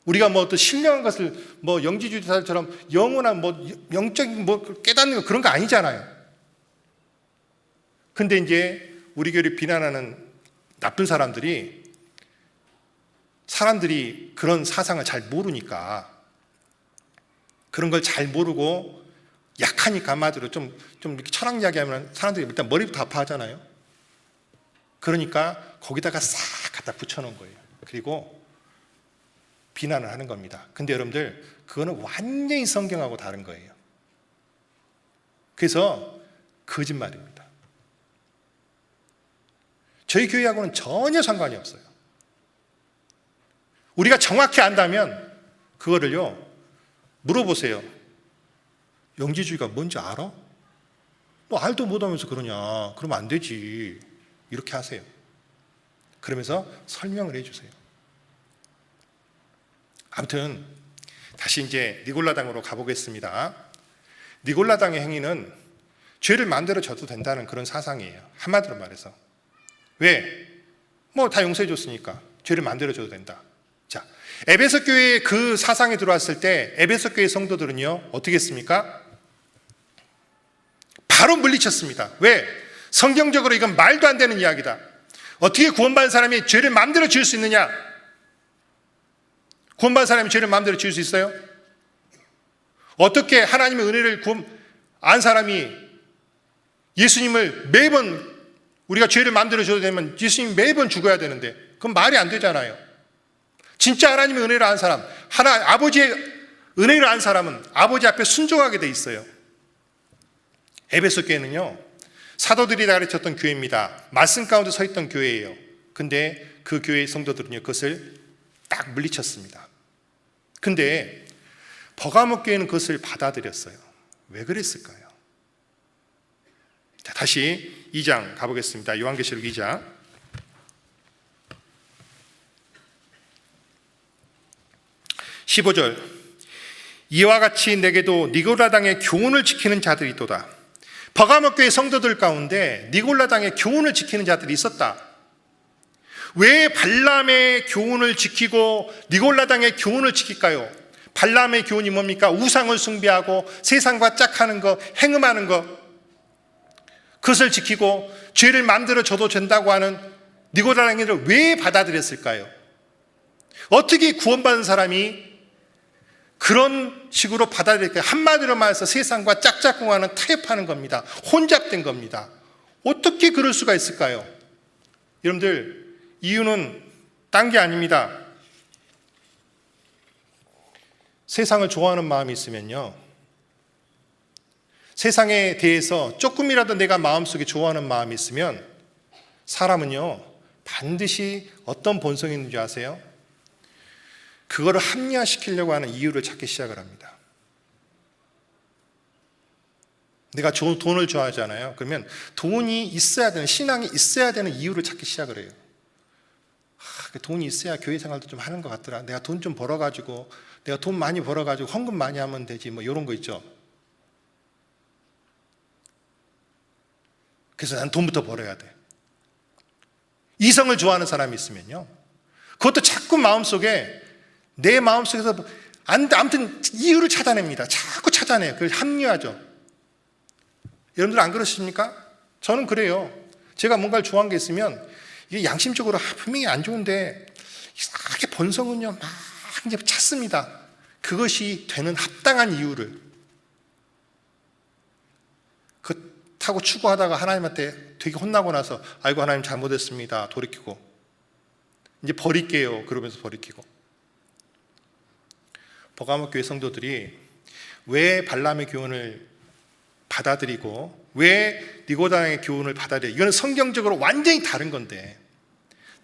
우리가 어떤 신령한 것을 영지주의자들처럼 영원한 영적인 깨닫는 거 그런 거 아니잖아요. 근데 이제 우리 교회를 비난하는 나쁜 사람들이 사람들이 그런 사상을 잘 모르니까, 그런 걸 잘 모르고 약하니까 한마디로 좀 이렇게 철학 이야기하면 사람들이 일단 머리부터 아파하잖아요. 그러니까 거기다가 싹 갖다 붙여놓은 거예요. 그리고 비난을 하는 겁니다. 근데 여러분들, 그거는 완전히 성경하고 다른 거예요. 그래서 거짓말입니다. 저희 교회하고는 전혀 상관이 없어요. 우리가 정확히 안다면 그거를요, 물어보세요. 영지주의가 뭔지 알아? 너 알도 못하면서 그러냐? 그러면 안 되지. 이렇게 하세요. 그러면서 설명을 해주세요. 아무튼 다시 이제 니골라당으로 가보겠습니다. 니골라당의 행위는 죄를 마음대로 져도 된다는 그런 사상이에요. 한마디로 말해서. 왜? 뭐 다 용서해 줬으니까 죄를 마음대로 져도 된다. 자, 에베소 교회에 그 사상이 들어왔을 때 에베소 교회 성도들은요, 어떻게 했습니까? 바로 물리쳤습니다. 왜? 성경적으로 이건 말도 안 되는 이야기다. 어떻게 구원받은 사람이 죄를 마음대로 지을 수 있느냐? 구원받은 사람이 죄를 마음대로 지을 수 있어요? 어떻게 하나님의 은혜를 안 사람이 예수님을 매번, 우리가 죄를 마음대로 져도 되면 예수님이 매번 죽어야 되는데, 그건 말이 안 되잖아요. 진짜 하나님의 은혜를 안 사람, 아버지의 은혜를 안 사람은 아버지 앞에 순종하게 돼 있어요. 에베소 교회는요, 사도들이 가르쳤던 교회입니다. 말씀 가운데 서 있던 교회예요. 근데 그 교회의 성도들은요, 그것을 딱 물리쳤습니다. 근데 버가모 교회는 그것을 받아들였어요. 왜 그랬을까요? 자, 다시 2장 가보겠습니다. 요한계시록 2장 15절. 이와 같이 내게도 니골라당의 교훈을 지키는 자들이 있도다. 버가모 교회 성도들 가운데 니골라당의 교훈을 지키는 자들이 있었다. 왜 발람의 교훈을 지키고 니골라당의 교훈을 지킬까요? 발람의 교훈이 뭡니까? 우상을 숭배하고 세상과 짝하는 거, 행음하는 거, 그것을 지키고 죄를 마음대로 져도 된다고 하는 니골라당을 왜 받아들였을까요? 어떻게 구원받은 사람이 그런 식으로 받아들일까요? 한마디로 말해서 세상과 짝짝꿍하는, 타협하는 겁니다. 혼잡된 겁니다. 어떻게 그럴 수가 있을까요? 여러분들, 이유는 딴 게 아닙니다. 세상을 좋아하는 마음이 있으면요, 세상에 대해서 조금이라도 내가 마음속에 좋아하는 마음이 있으면 사람은요, 반드시 어떤 본성이 있는지 아세요? 그거를 합리화시키려고 하는 이유를 찾기 시작을 합니다. 내가 돈을 좋아하잖아요. 그러면 돈이 있어야 되는, 신앙이 있어야 되는 이유를 찾기 시작을 해요. 돈이 있어야 교회 생활도 좀 하는 것 같더라. 내가 돈 좀 벌어가지고, 내가 돈 많이 벌어가지고 헌금 많이 하면 되지, 뭐 이런 거 있죠. 그래서 난 돈부터 벌어야 돼. 이성을 좋아하는 사람이 있으면요, 그것도 자꾸 마음속에, 내 마음속에서 아무튼 이유를 찾아냅니다. 자꾸 찾아내요. 그걸 합리화죠. 여러분들 안 그러십니까? 저는 그래요. 제가 뭔가를 좋아하는 게 있으면 이게 양심적으로 분명히 안 좋은데 이상하게 본성은요, 막 이제 찾습니다. 그것이 되는 합당한 이유를. 그렇다고 추구하다가 하나님한테 되게 혼나고 나서 아이고 하나님 잘못했습니다. 돌이키고 이제 버릴게요. 그러면서 버리키고. 버가모 교회 성도들이 왜 발람의 교훈을 받아들이고 왜 니고당의 교훈을 받아들여? 이거는 성경적으로 완전히 다른 건데,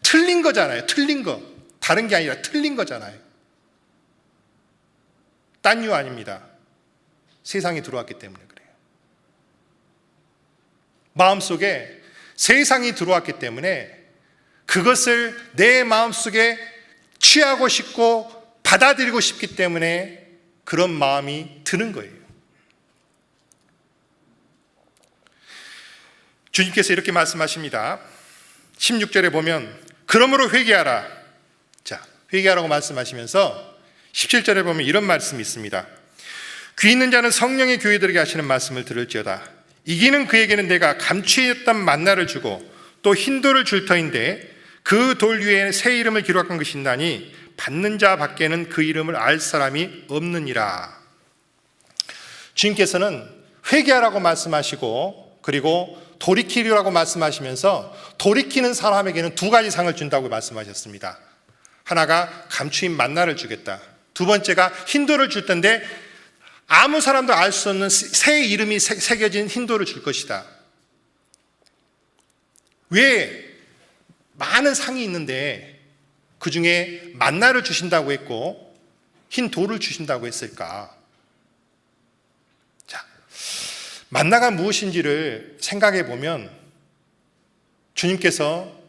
틀린 거잖아요. 틀린 거. 다른 게 아니라 틀린 거잖아요. 딴 이유 아닙니다. 세상이 들어왔기 때문에 그래요. 마음속에 세상이 들어왔기 때문에 그것을 내 마음속에 취하고 싶고 받아들이고 싶기 때문에 그런 마음이 드는 거예요. 주님께서 이렇게 말씀하십니다. 16절에 보면 그러므로 회개하라. 자, 회개하라고 말씀하시면서 17절에 보면 이런 말씀이 있습니다. 귀 있는 자는 성령의 교회들에게 하시는 말씀을 들을지어다. 이기는 그에게는 내가 감추었던 만나를 주고 또 흰돌을 줄 터인데 그 돌 위에 새 이름을 기록한 것이 있나니 받는 자 밖에는 그 이름을 알 사람이 없느니라. 주님께서는 회개하라고 말씀하시고 그리고 돌이키라고 말씀하시면서 돌이키는 사람에게는 두 가지 상을 준다고 말씀하셨습니다. 하나가 감추인 만나를 주겠다. 두 번째가 흰돌을 줄 텐데 아무 사람도 알 수 없는 새 이름이 새겨진 흰돌을 줄 것이다. 왜 많은 상이 있는데 그 중에 만나를 주신다고 했고 흰 돌을 주신다고 했을까? 자, 만나가 무엇인지를 생각해 보면 주님께서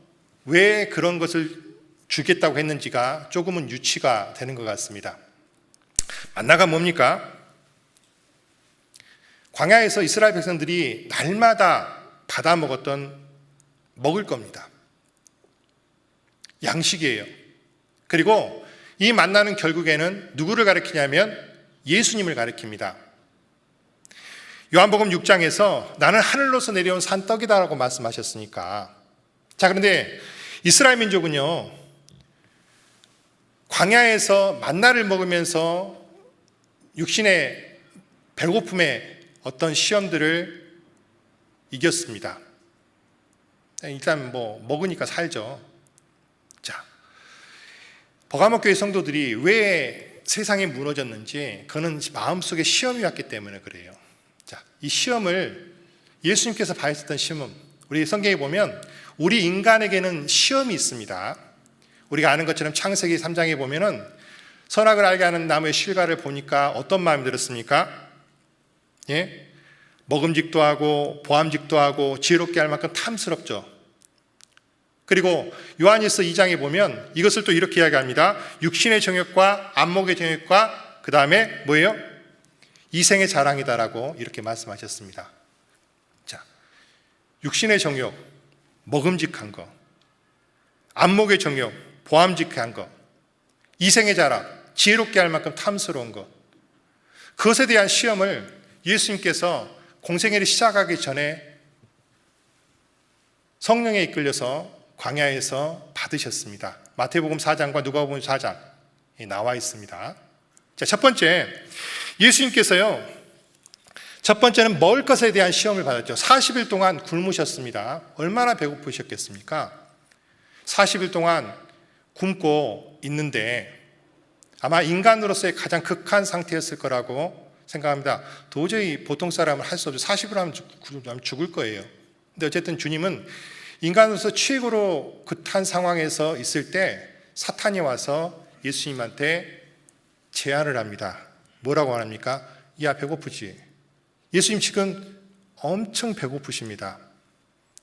왜 그런 것을 주겠다고 했는지가 조금은 유치가 되는 것 같습니다. 만나가 뭡니까? 광야에서 이스라엘 백성들이 날마다 받아 먹었던 먹을 겁니다. 양식이에요. 그리고 이 만나는 결국에는 누구를 가리키냐면 예수님을 가리킵니다. 요한복음 6장에서 나는 하늘로서 내려온 산떡이다라고 말씀하셨으니까. 자, 그런데 이스라엘 민족은요, 광야에서 만나를 먹으면서 육신의 배고픔의 어떤 시험들을 이겼습니다. 일단 먹으니까 살죠. 자, 버가모 교회 성도들이 왜 세상이 무너졌는지 그는 마음속에 시험이 왔기 때문에 그래요. 자, 이 시험을 예수님께서 받으셨던 시험, 우리 성경에 보면 우리 인간에게는 시험이 있습니다. 우리가 아는 것처럼 창세기 3장에 보면은 선악을 알게 하는 나무의 실과를 보니까 어떤 마음이 들었습니까? 예? 먹음직도 하고 보암직도 하고 지혜롭게 할 만큼 탐스럽죠. 그리고 요한일서 2장에 보면 이것을 또 이렇게 이야기합니다. 육신의 정욕과 안목의 정욕과 그 다음에 뭐예요? 이생의 자랑이다라고 이렇게 말씀하셨습니다. 자, 육신의 정욕, 먹음직한 거, 안목의 정욕, 보암직한 거, 이생의 자랑, 지혜롭게 할 만큼 탐스러운 것, 그것에 대한 시험을 예수님께서 공생애를 시작하기 전에 성령에 이끌려서 광야에서 받으셨습니다. 마태복음 4장과 누가복음 4장에 나와 있습니다. 자, 첫 번째, 예수님께서요, 첫 번째는 먹을 것에 대한 시험을 받았죠. 40일 동안 굶으셨습니다. 얼마나 배고프셨겠습니까? 40일 동안 굶고 있는데 아마 인간으로서의 가장 극한 상태였을 거라고 생각합니다. 도저히 보통 사람은 할 수 없죠. 40일 하면 죽을 거예요. 근데 어쨌든 주님은 인간으로서 최고로 극한 상황에서 있을 때 사탄이 와서 예수님한테 제안을 합니다. 뭐라고 합니까? 야, 배고프지? 예수님 지금 엄청 배고프십니다.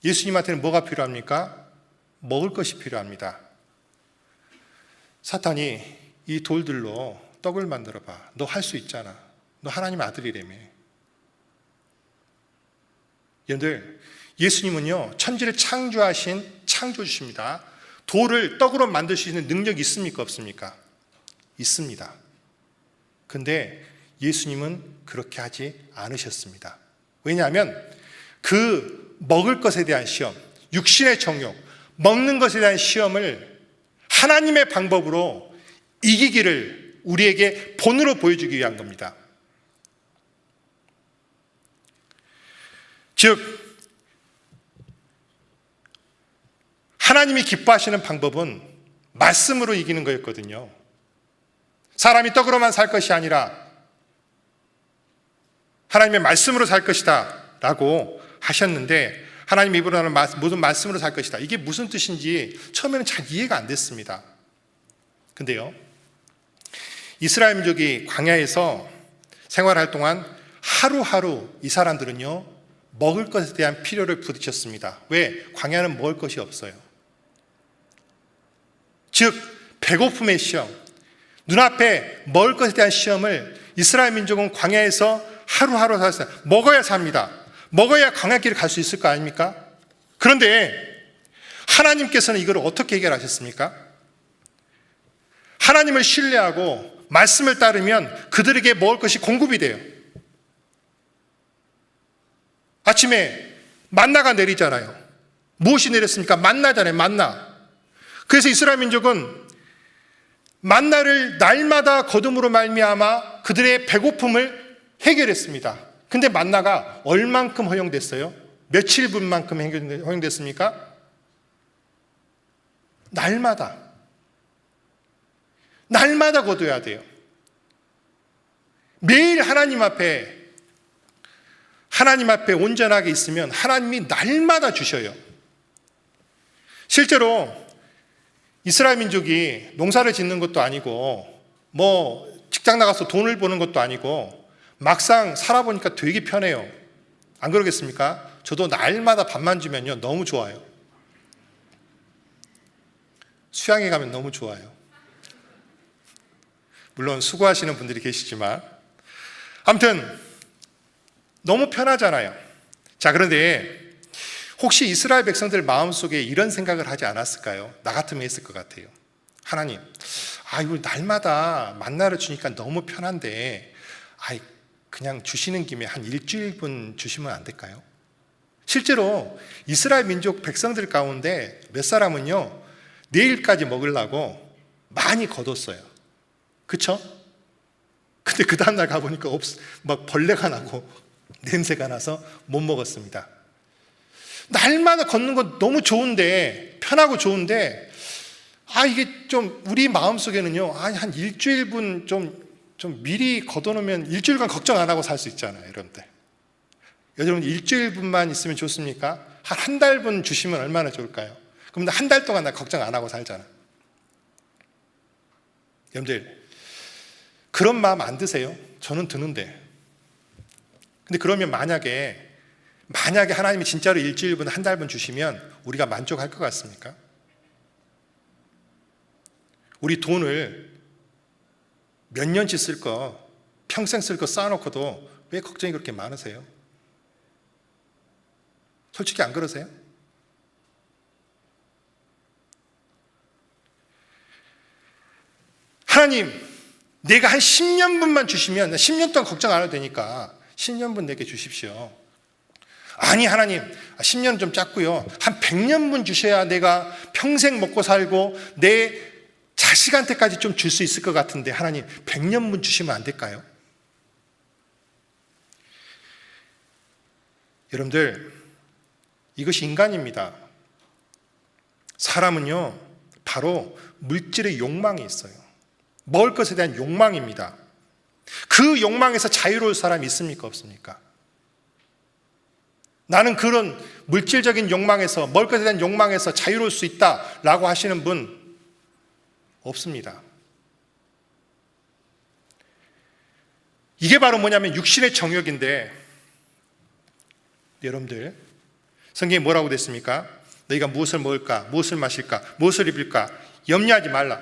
예수님한테는 뭐가 필요합니까? 먹을 것이 필요합니다. 사탄이 이 돌들로 떡을 만들어봐. 너 할 수 있잖아. 너 하나님 아들이라며. 여러분들, 예수님은요, 천지를 창조하신 창조주십니다. 돌을 떡으로 만들 수 있는 능력이 있습니까? 없습니까? 있습니다. 근데 예수님은 그렇게 하지 않으셨습니다. 왜냐하면 그 먹을 것에 대한 시험, 육신의 정욕, 먹는 것에 대한 시험을 하나님의 방법으로 이기기를 우리에게 본으로 보여주기 위한 겁니다. 즉, 하나님이 기뻐하시는 방법은 말씀으로 이기는 거였거든요. 사람이 떡으로만 살 것이 아니라 하나님의 말씀으로 살 것이다 라고 하셨는데, 하나님 입으로 하는 모든 말씀으로 살 것이다. 이게 무슨 뜻인지 처음에는 잘 이해가 안 됐습니다. 근데요, 이스라엘 민족이 광야에서 생활할 동안 하루하루 이 사람들은요, 먹을 것에 대한 필요를 부딪혔습니다. 왜? 광야는 먹을 것이 없어요. 즉, 배고픔의 시험, 눈앞에 먹을 것에 대한 시험을 이스라엘 민족은 광야에서 하루하루 살았어요. 먹어야 삽니다. 먹어야 광야길을 갈 수 있을 거 아닙니까? 그런데 하나님께서는 이걸 어떻게 해결하셨습니까? 하나님을 신뢰하고 말씀을 따르면 그들에게 먹을 것이 공급이 돼요. 아침에 만나가 내리잖아요. 무엇이 내렸습니까? 만나잖아요. 만나. 그래서 이스라엘 민족은 만나를 날마다 거둠으로 말미암아 그들의 배고픔을 해결했습니다. 근데 만나가 얼만큼 허용됐어요? 며칠 분만큼 허용됐습니까? 날마다 거둬야 돼요. 매일 하나님 앞에 온전하게 있으면 하나님이 날마다 주셔요. 실제로 이스라엘 민족이 농사를 짓는 것도 아니고 직장 나가서 돈을 버는 것도 아니고 막상 살아보니까 되게 편해요. 안 그러겠습니까? 저도 날마다 밥만 주면요 너무 좋아요. 수양에 가면 너무 좋아요. 물론 수고하시는 분들이 계시지만 아무튼 너무 편하잖아요. 자, 그런데 혹시 이스라엘 백성들 마음속에 이런 생각을 하지 않았을까요? 나 같으면 했을 것 같아요. 하나님, 이거 날마다 만나를 주니까 너무 편한데 그냥 주시는 김에 한 일주일분 주시면 안 될까요? 실제로 이스라엘 민족 백성들 가운데 몇 사람은요 내일까지 먹으려고 많이 거뒀어요. 그쵸? 근데 그 다음날 가보니까 막 벌레가 나고 냄새가 나서 못 먹었습니다. 날마다 걷는 건 너무 좋은데, 편하고 좋은데, 이게 좀 우리 마음속에는요, 한 일주일분 좀 미리 걷어놓으면 일주일간 걱정 안 하고 살 수 있잖아요, 여러분들. 여러분, 일주일분만 있으면 좋습니까? 한 달분 주시면 얼마나 좋을까요? 그럼 한 달 동안 나 걱정 안 하고 살잖아. 여러분들, 그런 마음 안 드세요? 저는 드는데. 근데 그러면 만약에 하나님이 진짜로 일주일분, 한 달분 주시면 우리가 만족할 것 같습니까? 우리 돈을 몇 년치 쓸 거, 평생 쓸 거 쌓아놓고도 왜 걱정이 그렇게 많으세요? 솔직히 안 그러세요? 하나님, 내가 한 10년분만 주시면 10년 동안 걱정 안 해도 되니까 10년분 내게 주십시오. 아니 하나님, 10년은 좀 작고요. 한 100년분 주셔야 내가 평생 먹고 살고 내 자식한테까지 좀 줄 수 있을 것 같은데 하나님 100년분 주시면 안 될까요? 여러분들, 이것이 인간입니다. 사람은요 바로 물질의 욕망이 있어요. 먹을 것에 대한 욕망입니다. 그 욕망에서 자유로울 사람이 있습니까? 없습니까? 나는 그런 물질적인 욕망에서, 먹을 것에 대한 욕망에서 자유로울 수 있다라고 하시는 분 없습니다. 이게 바로 뭐냐면 육신의 정욕인데, 여러분들, 성경에 뭐라고 됐습니까? 너희가 무엇을 먹을까, 무엇을 마실까, 무엇을 입을까 염려하지 말라.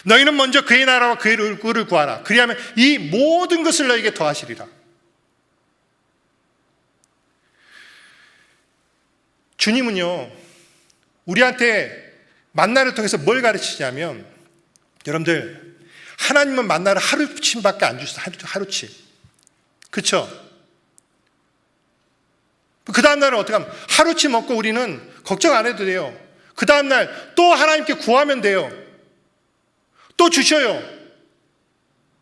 너희는 먼저 그의 나라와 그의 얼굴을 구하라. 그리하면 이 모든 것을 너희에게 더하시리라. 주님은요 우리한테 만나를 통해서 뭘 가르치냐면, 여러분들, 하나님은 만나를 하루치밖에 안 주셔서 하루치. 그쵸? 그 다음날은 어떻게 하면 하루치 먹고 우리는 걱정 안 해도 돼요. 그 다음날 또 하나님께 구하면 돼요. 또 주셔요.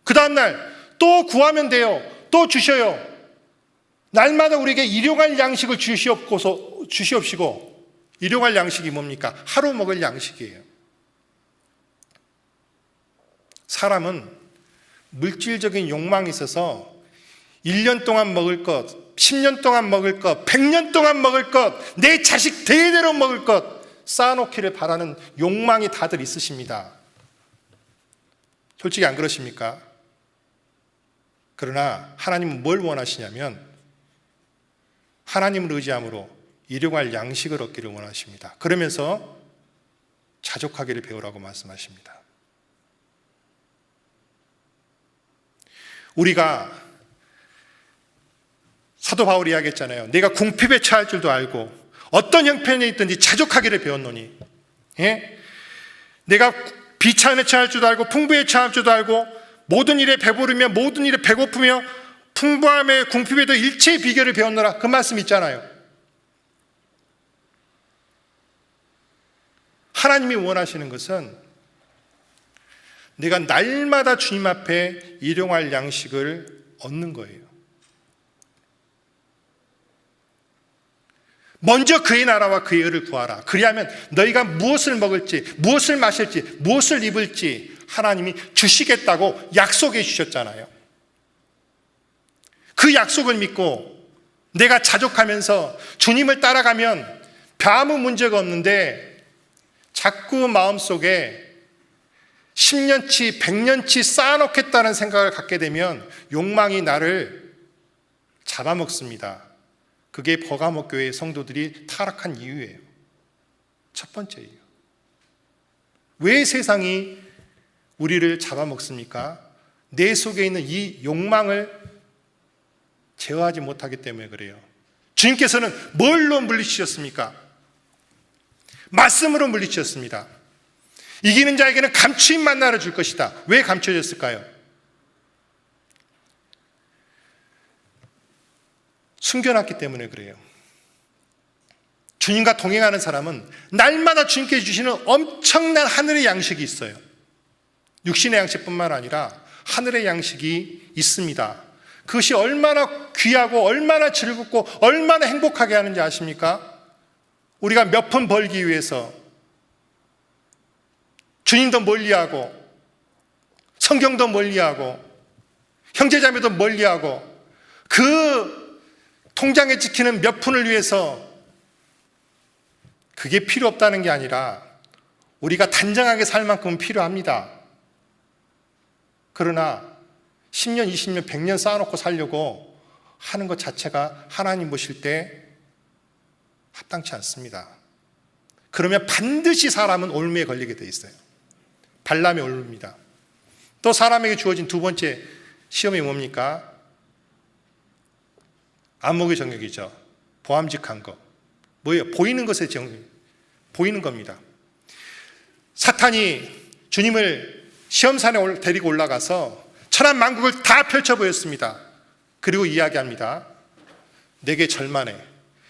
그 다음날 또 구하면 돼요. 또 주셔요. 날마다 우리에게 일용할 양식을 주시옵시고, 일용할 양식이 뭡니까? 하루 먹을 양식이에요. 사람은 물질적인 욕망이 있어서 1년 동안 먹을 것, 10년 동안 먹을 것, 100년 동안 먹을 것, 내 자식 대대로 먹을 것 쌓아놓기를 바라는 욕망이 다들 있으십니다. 솔직히 안 그러십니까? 그러나 하나님은 뭘 원하시냐면 하나님을 의지함으로 일용할 양식을 얻기를 원하십니다. 그러면서 자족하기를 배우라고 말씀하십니다. 우리가 사도 바울이 이야기했잖아요. 내가 궁핍에 처할 줄도 알고 어떤 형편에 있든지 자족하기를 배웠노니, 내가 비찬에 처할 줄도 알고 풍부에 처할 줄도 알고 모든 일에 배부르며 모든 일에 배고프며 풍부함에 궁핍에도 일체의 비결을 배웠노라. 그 말씀 있잖아요. 하나님이 원하시는 것은 내가 날마다 주님 앞에 일용할 양식을 얻는 거예요. 먼저 그의 나라와 그의 의를 구하라. 그리하면 너희가 무엇을 먹을지, 무엇을 마실지, 무엇을 입을지 하나님이 주시겠다고 약속해 주셨잖아요. 그 약속을 믿고 내가 자족하면서 주님을 따라가면 아무 문제가 없는데 자꾸 마음속에 10년치, 100년치 쌓아놓겠다는 생각을 갖게 되면 욕망이 나를 잡아먹습니다. 그게 버가모 교회 성도들이 타락한 이유예요. 첫 번째예요. 왜 세상이 우리를 잡아먹습니까? 내 속에 있는 이 욕망을 제어하지 못하기 때문에 그래요. 주님께서는 뭘로 물리치셨습니까? 말씀으로 물리치셨습니다. 이기는 자에게는 감추인 만나를 줄 것이다. 왜 감춰졌을까요? 숨겨놨기 때문에 그래요. 주님과 동행하는 사람은 날마다 주님께 주시는 엄청난 하늘의 양식이 있어요. 육신의 양식뿐만 아니라 하늘의 양식이 있습니다. 그것이 얼마나 귀하고 얼마나 즐겁고 얼마나 행복하게 하는지 아십니까? 우리가 몇 푼 벌기 위해서 주님도 멀리하고 성경도 멀리하고 형제자매도 멀리하고 그 통장에 찍히는 몇 푼을 위해서 그게 필요 없다는 게 아니라 우리가 단정하게 살 만큼은 필요합니다. 그러나 10년, 20년, 100년 쌓아놓고 살려고 하는 것 자체가 하나님 보실 때 합당치 않습니다. 그러면 반드시 사람은 올무에 걸리게 돼 있어요. 발람의 올무입니다. 또 사람에게 주어진 두 번째 시험이 뭡니까? 안목의 정욕이죠. 보암직한 것. 뭐예요? 보이는 것의 정욕. 보이는 겁니다. 사탄이 주님을 시험산에 데리고 올라가서 천한 만국을 다 펼쳐 보였습니다. 그리고 이야기합니다. 내게 절만해.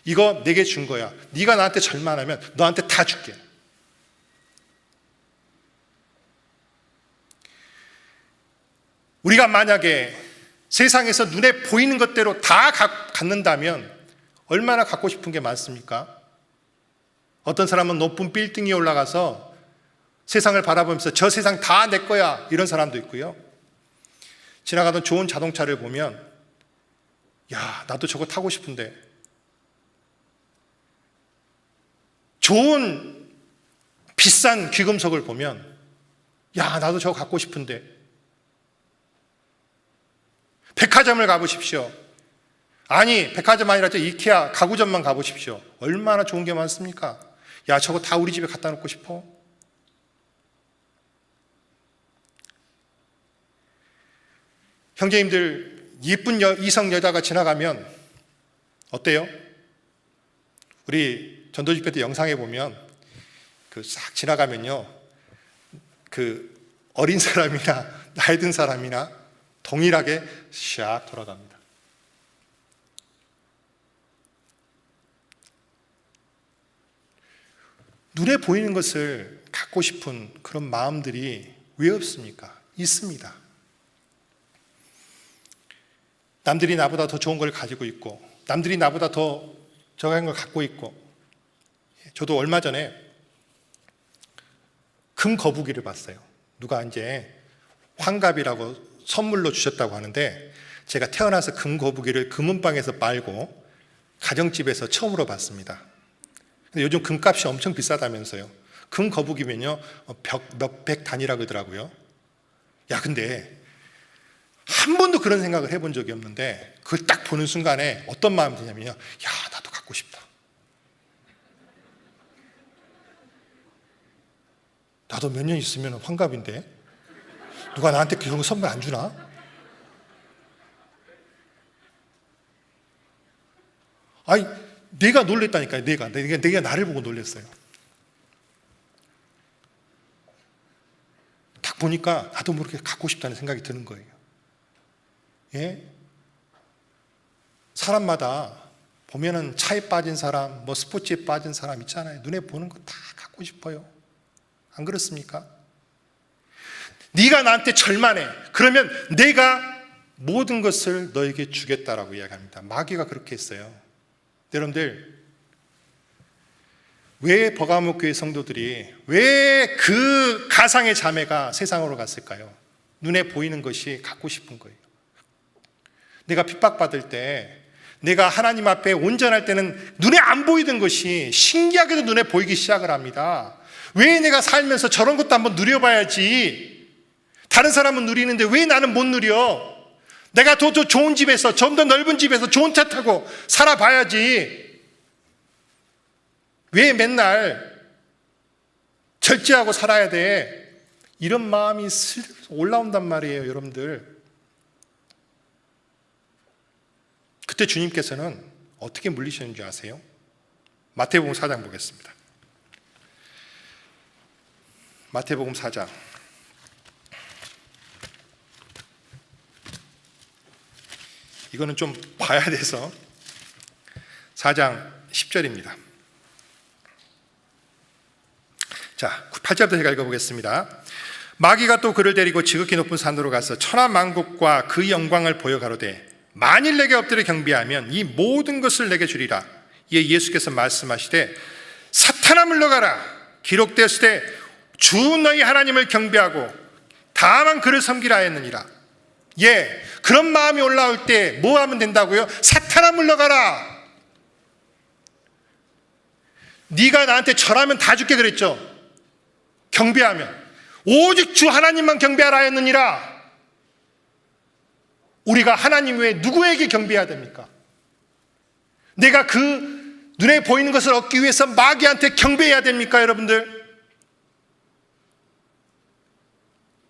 이거 내게 준 거야. 네가 나한테 절만하면 너한테 다 줄게. 우리가 만약에 세상에서 눈에 보이는 것대로 다 갖는다면 얼마나 갖고 싶은 게 많습니까? 어떤 사람은 높은 빌딩에 올라가서 세상을 바라보면서 저 세상 다 내 거야 이런 사람도 있고요. 지나가던 좋은 자동차를 보면 야, 나도 저거 타고 싶은데, 좋은 비싼 귀금속을 보면 야, 나도 저거 갖고 싶은데, 백화점을 가보십시오. 아니, 백화점 아니라 저 이케아 가구점만 가보십시오. 얼마나 좋은 게 많습니까? 야, 저거 다 우리 집에 갖다 놓고 싶어? 형제님들, 예쁜 이성 여자가 지나가면 어때요? 우리 전도집회 때 영상에 보면 그 싹 지나가면요, 그 어린 사람이나 나이 든 사람이나 동일하게 샥 돌아갑니다. 눈에 보이는 것을 갖고 싶은 그런 마음들이 왜 없습니까? 있습니다. 남들이 나보다 더 좋은 걸 가지고 있고, 남들이 나보다 더 저강한 걸 갖고 있고. 저도 얼마 전에 금 거북이를 봤어요. 누가 이제 환갑이라고 선물로 주셨다고 하는데, 제가 태어나서 금 거북이를 금은방에서 빨고 가정집에서 처음으로 봤습니다. 근데 요즘 금값이 엄청 비싸다면서요. 금 거북이면요 몇백 단위라 그러더라고요. 야, 근데 한 번도 그런 생각을 해본 적이 없는데 그걸 딱 보는 순간에 어떤 마음이 드냐면요, 야, 나도 갖고 싶다. 나도 몇 년 있으면 환갑인데 누가 나한테 그런 거 선물 안 주나? 아니, 내가 놀랬다니까요. 내가 나를 보고 놀랬어요. 딱 보니까 나도 모르게 갖고 싶다는 생각이 드는 거예요. 예? 사람마다 보면은 차에 빠진 사람, 뭐 스포츠에 빠진 사람 있잖아요. 눈에 보는 거 다 갖고 싶어요. 안 그렇습니까? 네가 나한테 절만해. 그러면 내가 모든 것을 너에게 주겠다라고 이야기합니다. 마귀가 그렇게 했어요. 여러분들, 왜 버가모 교회 성도들이 왜 그 가상의 자매가 세상으로 갔을까요? 눈에 보이는 것이 갖고 싶은 거예요. 내가 핍박받을 때, 내가 하나님 앞에 온전할 때는 눈에 안 보이던 것이 신기하게도 눈에 보이기 시작을 합니다. 왜 내가 살면서 저런 것도 한번 누려봐야지. 다른 사람은 누리는데 왜 나는 못 누려? 내가 더 좋은 집에서, 좀 더 넓은 집에서 좋은 차 타고 살아봐야지. 왜 맨날 절제하고 살아야 돼? 이런 마음이 올라온단 말이에요, 여러분들. 그때 주님께서는 어떻게 물리셨는지 아세요? 마태복음 4장 보겠습니다. 마태복음 4장. 이거는 좀 봐야 돼서 4장 10절입니다. 자, 8절부터 제가 읽어보겠습니다. 마귀가 또 그를 데리고 지극히 높은 산으로 가서 천하만국과 그 영광을 보여 가로되 만일 내게 엎드려 경배하면 이 모든 것을 내게 주리라. 이에 예수께서 말씀하시되 사탄아 물러가라. 기록되었으되 주 너희 하나님을 경배하고 다만 그를 섬기라 했느니라. 예, 그런 마음이 올라올 때 뭐 하면 된다고요? 사탄아 물러가라. 네가 나한테 절하면 다 죽게 그랬죠. 경배하면 오직 주 하나님만 경배하라 했느니라. 우리가 하나님 외에 누구에게 경배해야 됩니까? 내가 그 눈에 보이는 것을 얻기 위해서 마귀한테 경배해야 됩니까, 여러분들?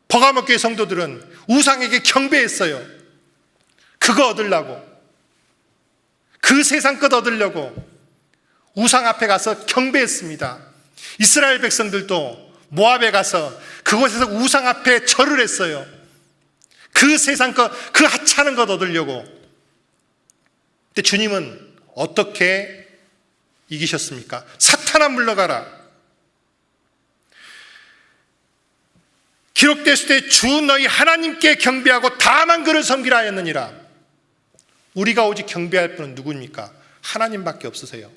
버가모 교회 성도들은 우상에게 경배했어요. 그거 얻으려고, 그 세상 것 얻으려고 우상 앞에 가서 경배했습니다. 이스라엘 백성들도 모압에 가서 그곳에서 우상 앞에 절을 했어요. 그 세상 것, 그 하찮은 것 얻으려고. 근데 주님은 어떻게 이기셨습니까? 사탄아 물러가라. 기록됐을 때 주 너희 하나님께 경배하고 다만 그를 섬기라 하였느니라. 우리가 오직 경배할 분은 누구입니까? 하나님밖에 없으세요.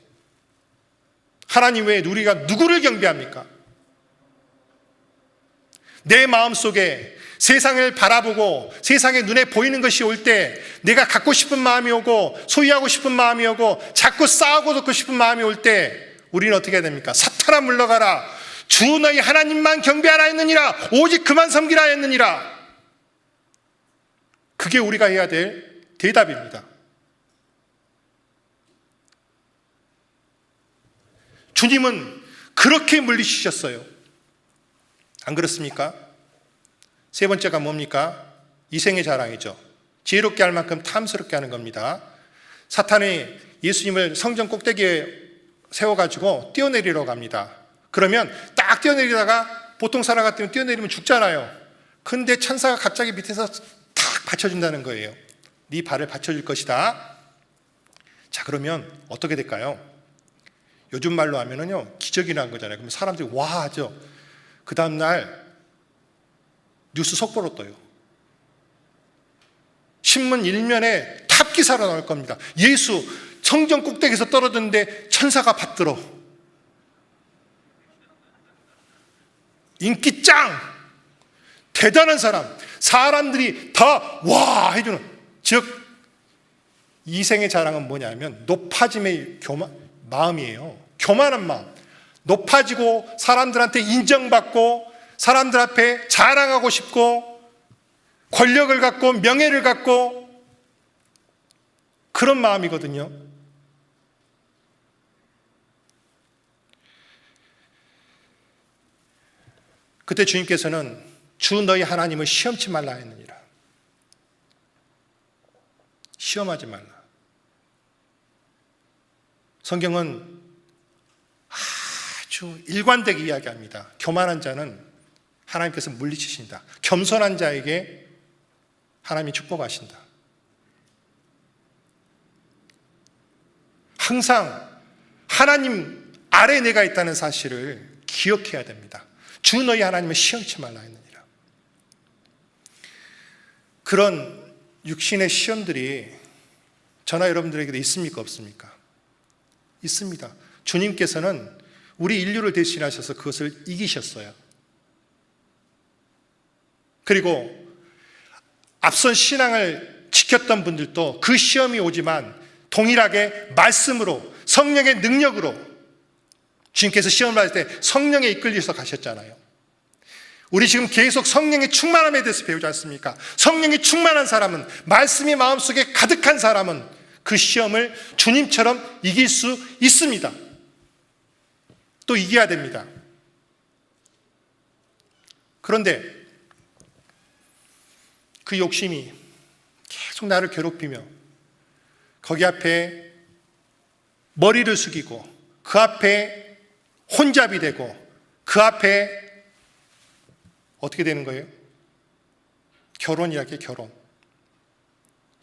하나님 외에 우리가 누구를 경배합니까? 내 마음속에 세상을 바라보고 세상에 눈에 보이는 것이 올 때 내가 갖고 싶은 마음이 오고 소유하고 싶은 마음이 오고 자꾸 싸우고 듣고 싶은 마음이 올 때 우리는 어떻게 해야 됩니까? 사탄아 물러가라. 주 너희 하나님만 경배하라 했느니라. 오직 그만 섬기라 했느니라. 그게 우리가 해야 될 대답입니다. 주님은 그렇게 물리치셨어요. 안 그렇습니까? 세 번째가 뭡니까? 이생의 자랑이죠. 지혜롭게 할 만큼 탐스럽게 하는 겁니다. 사탄이 예수님을 성전 꼭대기에 세워가지고 뛰어내리러 갑니다. 그러면 딱 뛰어내리다가 보통 사람 같으면 뛰어내리면 죽잖아요. 근데 천사가 갑자기 밑에서 탁 받쳐준다는 거예요. 네 발을 받쳐줄 것이다. 자, 그러면 어떻게 될까요? 요즘 말로 하면은요, 기적이 난 거잖아요. 그럼 사람들이 와 하죠. 그 다음날 뉴스 속보로 떠요. 신문 일면에 탑 기사로 나올 겁니다. 예수 성전 꼭대기에서 떨어졌는데 천사가 받들어. 인기 짱! 대단한 사람. 사람들이 다 와 해주는. 즉 이생의 자랑은 뭐냐면 높아짐의 마음이에요. 교만한 마음. 높아지고 사람들한테 인정받고 사람들 앞에 자랑하고 싶고 권력을 갖고 명예를 갖고 그런 마음이거든요. 그때 주님께서는 주 너희 하나님을 시험치 말라 했느니라. 시험하지 말라. 성경은 아주 일관되게 이야기합니다. 교만한 자는 하나님께서 물리치신다. 겸손한 자에게 하나님이 축복하신다. 항상 하나님 아래 내가 있다는 사실을 기억해야 됩니다. 주 너희 하나님을 시험치 말라 했느니라. 그런 육신의 시험들이 저나 여러분들에게도 있습니까? 없습니까? 있습니다. 주님께서는 우리 인류를 대신하셔서 그것을 이기셨어요. 그리고 앞선 신앙을 지켰던 분들도 그 시험이 오지만 동일하게 말씀으로, 성령의 능력으로, 주님께서 시험을 받을 때 성령에 이끌려서 가셨잖아요. 우리 지금 계속 성령의 충만함에 대해서 배우지 않습니까? 성령이 충만한 사람은, 말씀이 마음속에 가득한 사람은 그 시험을 주님처럼 이길 수 있습니다. 또 이겨야 됩니다. 그런데 그 욕심이 계속 나를 괴롭히며 거기 앞에 머리를 숙이고 그 앞에 혼잡이 되고 그 앞에 어떻게 되는 거예요? 결혼이라게 결혼.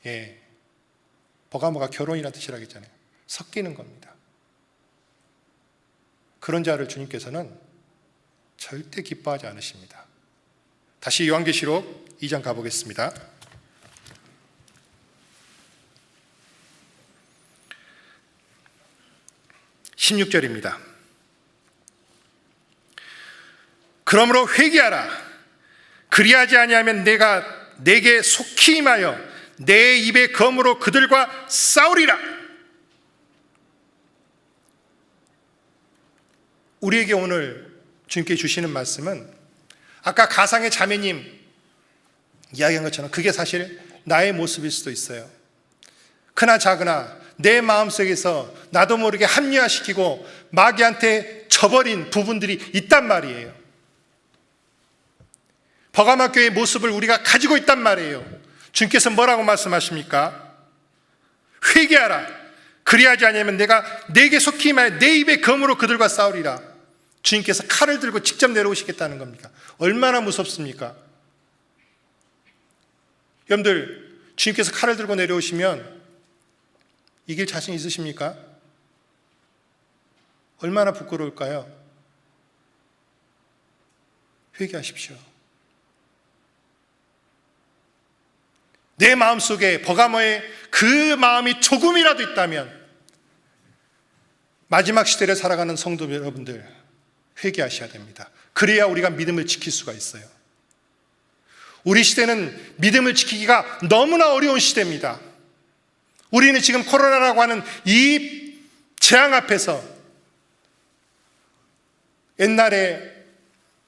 예. 버가모가 결혼이라는 뜻이라고 했잖아요. 섞이는 겁니다. 그런 자를 주님께서는 절대 기뻐하지 않으십니다. 다시 요한계시록 2장 가보겠습니다. 16절입니다. 그러므로 회개하라. 그리하지 아니하면 내가 내게 속히 임하여 내 입의 검으로 그들과 싸우리라. 우리에게 오늘 주님께 주시는 말씀은 아까 가상의 자매님 이야기한 것처럼 그게 사실 나의 모습일 수도 있어요. 크나 작으나 내 마음속에서 나도 모르게 합리화시키고 마귀한테 져버린 부분들이 있단 말이에요. 버가모 교회의 모습을 우리가 가지고 있단 말이에요. 주님께서 뭐라고 말씀하십니까? 회개하라. 그리하지 아니하면 내가 내게 속히 임하여 내 입의 검으로 그들과 싸우리라. 주님께서 칼을 들고 직접 내려오시겠다는 겁니다. 얼마나 무섭습니까? 여러분들, 주님께서 칼을 들고 내려오시면 이길 자신 있으십니까? 얼마나 부끄러울까요? 회개하십시오. 내 마음속에 버가모의 그 마음이 조금이라도 있다면 마지막 시대를 살아가는 성도 여러분들 회개하셔야 됩니다. 그래야 우리가 믿음을 지킬 수가 있어요. 우리 시대는 믿음을 지키기가 너무나 어려운 시대입니다. 우리는 지금 코로나라고 하는 이 재앙 앞에서 옛날에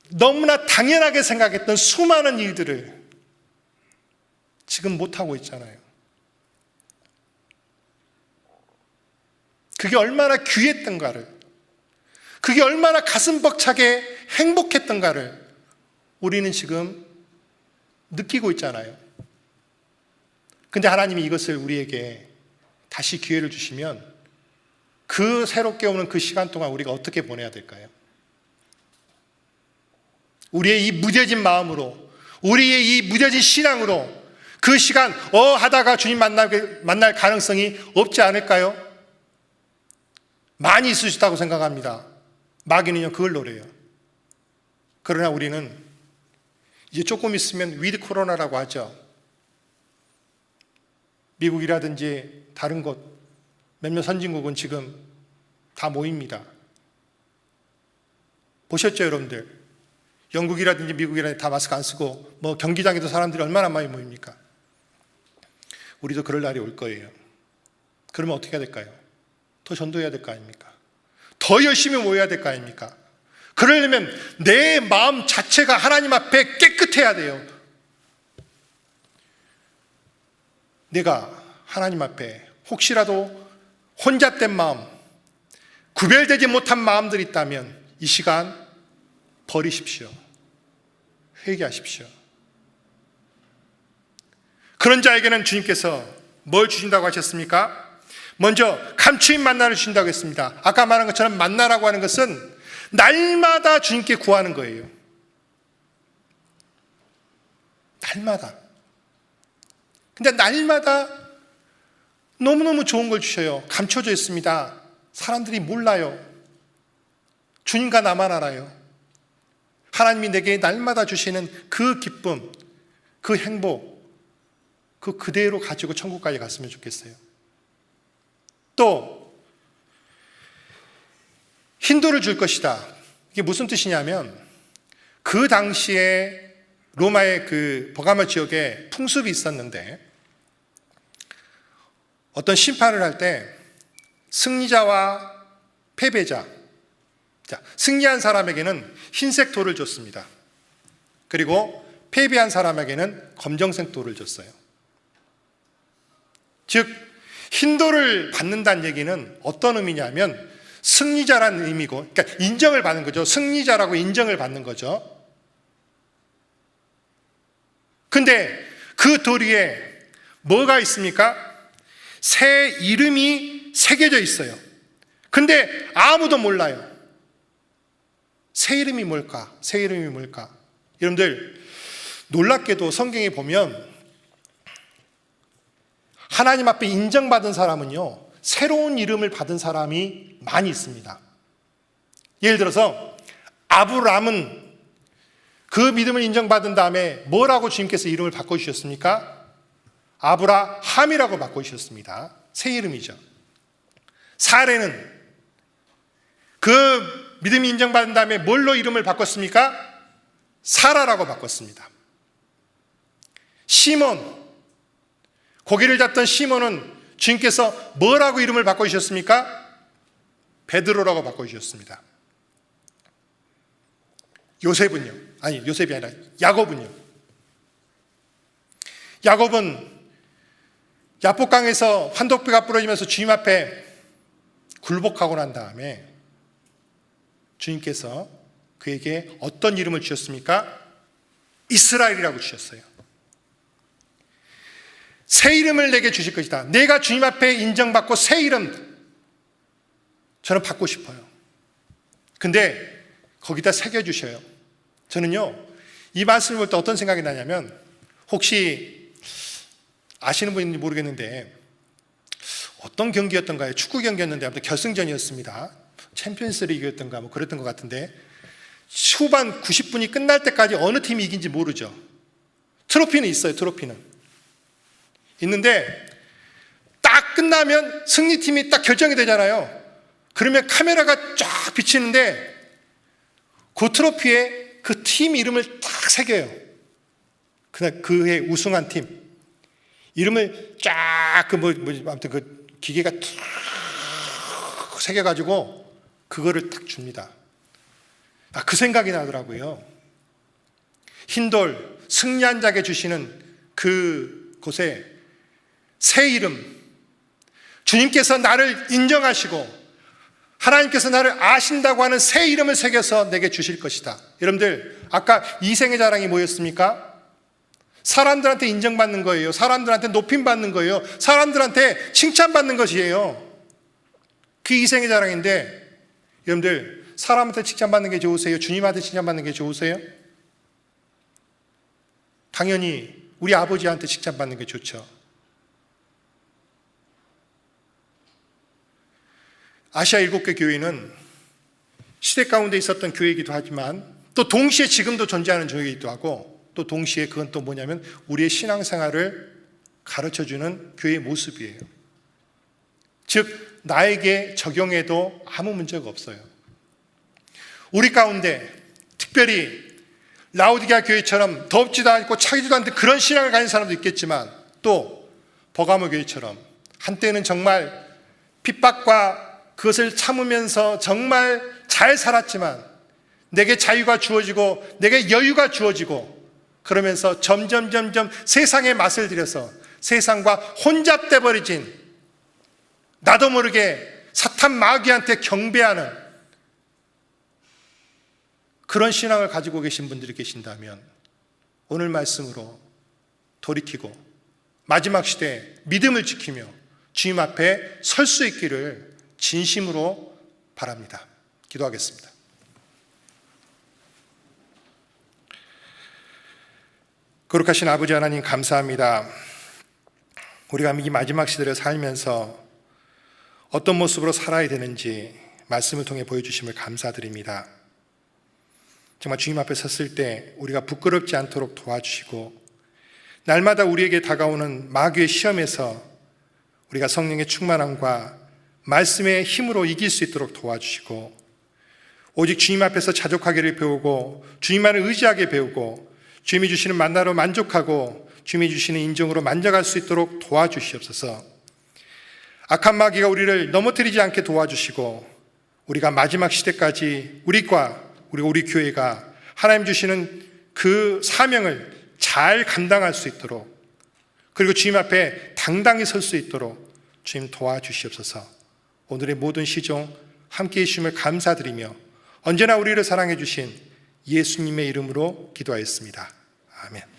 너무나 당연하게 생각했던 수많은 일들을 지금 못하고 있잖아요. 그게 얼마나 귀했던가를, 그게 얼마나 가슴 벅차게 행복했던가를 우리는 지금 느끼고 있잖아요. 근데 하나님이 이것을 우리에게 다시 기회를 주시면 그 새롭게 오는 그 시간 동안 우리가 어떻게 보내야 될까요? 우리의 이 무뎌진 마음으로, 우리의 이 무뎌진 신앙으로 그 시간 하다가 주님 만날 가능성이 없지 않을까요? 많이 있을 수 있다고 생각합니다. 마귀는요 그걸 노려요. 그러나 우리는 이제 조금 있으면 위드 코로나라고 하죠. 미국이라든지 다른 곳 몇몇 선진국은 지금 다 모입니다. 보셨죠 여러분들? 영국이라든지 미국이라든지 다 마스크 안 쓰고 뭐 경기장에도 사람들이 얼마나 많이 모입니까? 우리도 그럴 날이 올 거예요. 그러면 어떻게 해야 될까요? 더 전도해야 될 거 아닙니까? 더 열심히 모여야 될 거 아닙니까? 그러려면 내 마음 자체가 하나님 앞에 깨끗해야 돼요. 내가 하나님 앞에 혹시라도 혼잡된 마음, 구별되지 못한 마음들이 있다면 이 시간 버리십시오. 회개하십시오. 그런 자에게는 주님께서 뭘 주신다고 하셨습니까? 먼저 감추인 만나를 주신다고 했습니다. 아까 말한 것처럼 만나라고 하는 것은 날마다 주님께 구하는 거예요. 날마다. 근데 날마다 너무너무 좋은 걸 주셔요. 감춰져 있습니다. 사람들이 몰라요. 주님과 나만 알아요. 하나님이 내게 날마다 주시는 그 기쁨, 그 행복, 그 그대로 가지고 천국까지 갔으면 좋겠어요. 또 힌도를 줄 것이다. 이게 무슨 뜻이냐면 그 당시에 로마의 그 버가모 지역에 풍습이 있었는데 어떤 심판을 할 때 승리자와 패배자, 자, 승리한 사람에게는 흰색 돌을 줬습니다. 그리고 패배한 사람에게는 검정색 돌을 줬어요. 즉 흰 돌을 받는다는 얘기는 어떤 의미냐면 승리자라는 의미고, 그러니까 인정을 받는 거죠. 승리자라고 인정을 받는 거죠. 근데 그 돌 위에 뭐가 있습니까? 새 이름이 새겨져 있어요. 근데 아무도 몰라요. 새 이름이 뭘까? 새 이름이 뭘까? 여러분들, 놀랍게도 성경에 보면 하나님 앞에 인정받은 사람은요, 새로운 이름을 받은 사람이 많이 있습니다. 예를 들어서 아브람은 그 믿음을 인정받은 다음에 뭐라고 주님께서 이름을 바꿔주셨습니까? 아브라함이라고 바꿔주셨습니다. 새 이름이죠. 사레는 그 믿음이 인정받은 다음에 뭘로 이름을 바꿨습니까? 사라라고 바꿨습니다. 시몬, 고기를 잡던 시몬은 주님께서 뭐라고 이름을 바꿔주셨습니까? 베드로라고 바꿔주셨습니다. 요셉은요? 아니, 요셉이 아니라 야곱은요? 야곱은 야복강에서 환독비가 부러지면서 주님 앞에 굴복하고 난 다음에 주님께서 그에게 어떤 이름을 주셨습니까? 이스라엘이라고 주셨어요. 새 이름을 내게 주실 것이다. 내가 주님 앞에 인정받고 새 이름 저는 받고 싶어요. 근데 거기다 새겨주셔요. 저는요, 이 말씀을 볼 때 어떤 생각이 나냐면, 혹시 아시는 분인지 모르겠는데 어떤 경기였던가요? 축구 경기였는데 아무튼 결승전이었습니다. 챔피언스 리그였던가 뭐 그랬던 것 같은데 후반 90분이 끝날 때까지 어느 팀이 이긴지 모르죠. 트로피는 있어요. 트로피는 있는데 딱 끝나면 승리팀이 딱 결정이 되잖아요. 그러면 카메라가 쫙 비치는데 그 트로피에 그 팀 이름을 딱 새겨요. 그날 그해 우승한 팀 이름을 쫙 아무튼 그 기계가 탁 새겨가지고 그거를 딱 줍니다. 그 생각이 나더라고요. 흰돌 승리한 자에게 주시는 그 곳에 새 이름, 주님께서 나를 인정하시고 하나님께서 나를 아신다고 하는 새 이름을 새겨서 내게 주실 것이다. 여러분들, 아까 이생의 자랑이 뭐였습니까? 사람들한테 인정받는 거예요. 사람들한테 높임받는 거예요. 사람들한테 칭찬받는 것이에요. 그 이생의 자랑인데, 여러분들, 사람한테 칭찬받는 게 좋으세요? 주님한테 칭찬받는 게 좋으세요? 당연히 우리 아버지한테 칭찬받는 게 좋죠. 아시아 7개 교회는 시대 가운데 있었던 교회이기도 하지만 또 동시에 지금도 존재하는 교회이기도 하고 또 동시에 그건 또 뭐냐면 우리의 신앙생활을 가르쳐주는 교회의 모습이에요. 즉 나에게 적용해도 아무 문제가 없어요. 우리 가운데 특별히 라오디게아 교회처럼 덥지도 않고 차지도 않는 그런 신앙을 가진 사람도 있겠지만 또 버가모 교회처럼 한때는 정말 핍박과 그것을 참으면서 정말 잘 살았지만 내게 자유가 주어지고 내게 여유가 주어지고 그러면서 점점 세상의 맛을 들여서 세상과 혼잡돼 버리진 나도 모르게 사탄 마귀한테 경배하는 그런 신앙을 가지고 계신 분들이 계신다면 오늘 말씀으로 돌이키고 마지막 시대에 믿음을 지키며 주님 앞에 설 수 있기를 진심으로 바랍니다. 기도하겠습니다. 거룩하신 아버지 하나님 감사합니다. 우리가 이 마지막 시대를 살면서 어떤 모습으로 살아야 되는지 말씀을 통해 보여주심을 감사드립니다. 정말 주님 앞에 섰을 때 우리가 부끄럽지 않도록 도와주시고, 날마다 우리에게 다가오는 마귀의 시험에서 우리가 성령의 충만함과 말씀의 힘으로 이길 수 있도록 도와주시고, 오직 주님 앞에서 자족하기를 배우고 주님만을 의지하게 배우고 주님이 주시는 만나로 만족하고 주님이 주시는 인정으로 만족할 수 있도록 도와주시옵소서. 악한 마귀가 우리를 넘어뜨리지 않게 도와주시고, 우리가 마지막 시대까지 우리 교회가 하나님 주시는 그 사명을 잘 감당할 수 있도록, 그리고 주님 앞에 당당히 설 수 있도록 주님 도와주시옵소서. 오늘의 모든 시종 함께해 주심을 감사드리며 언제나 우리를 사랑해 주신 예수님의 이름으로 기도하였습니다. 아멘.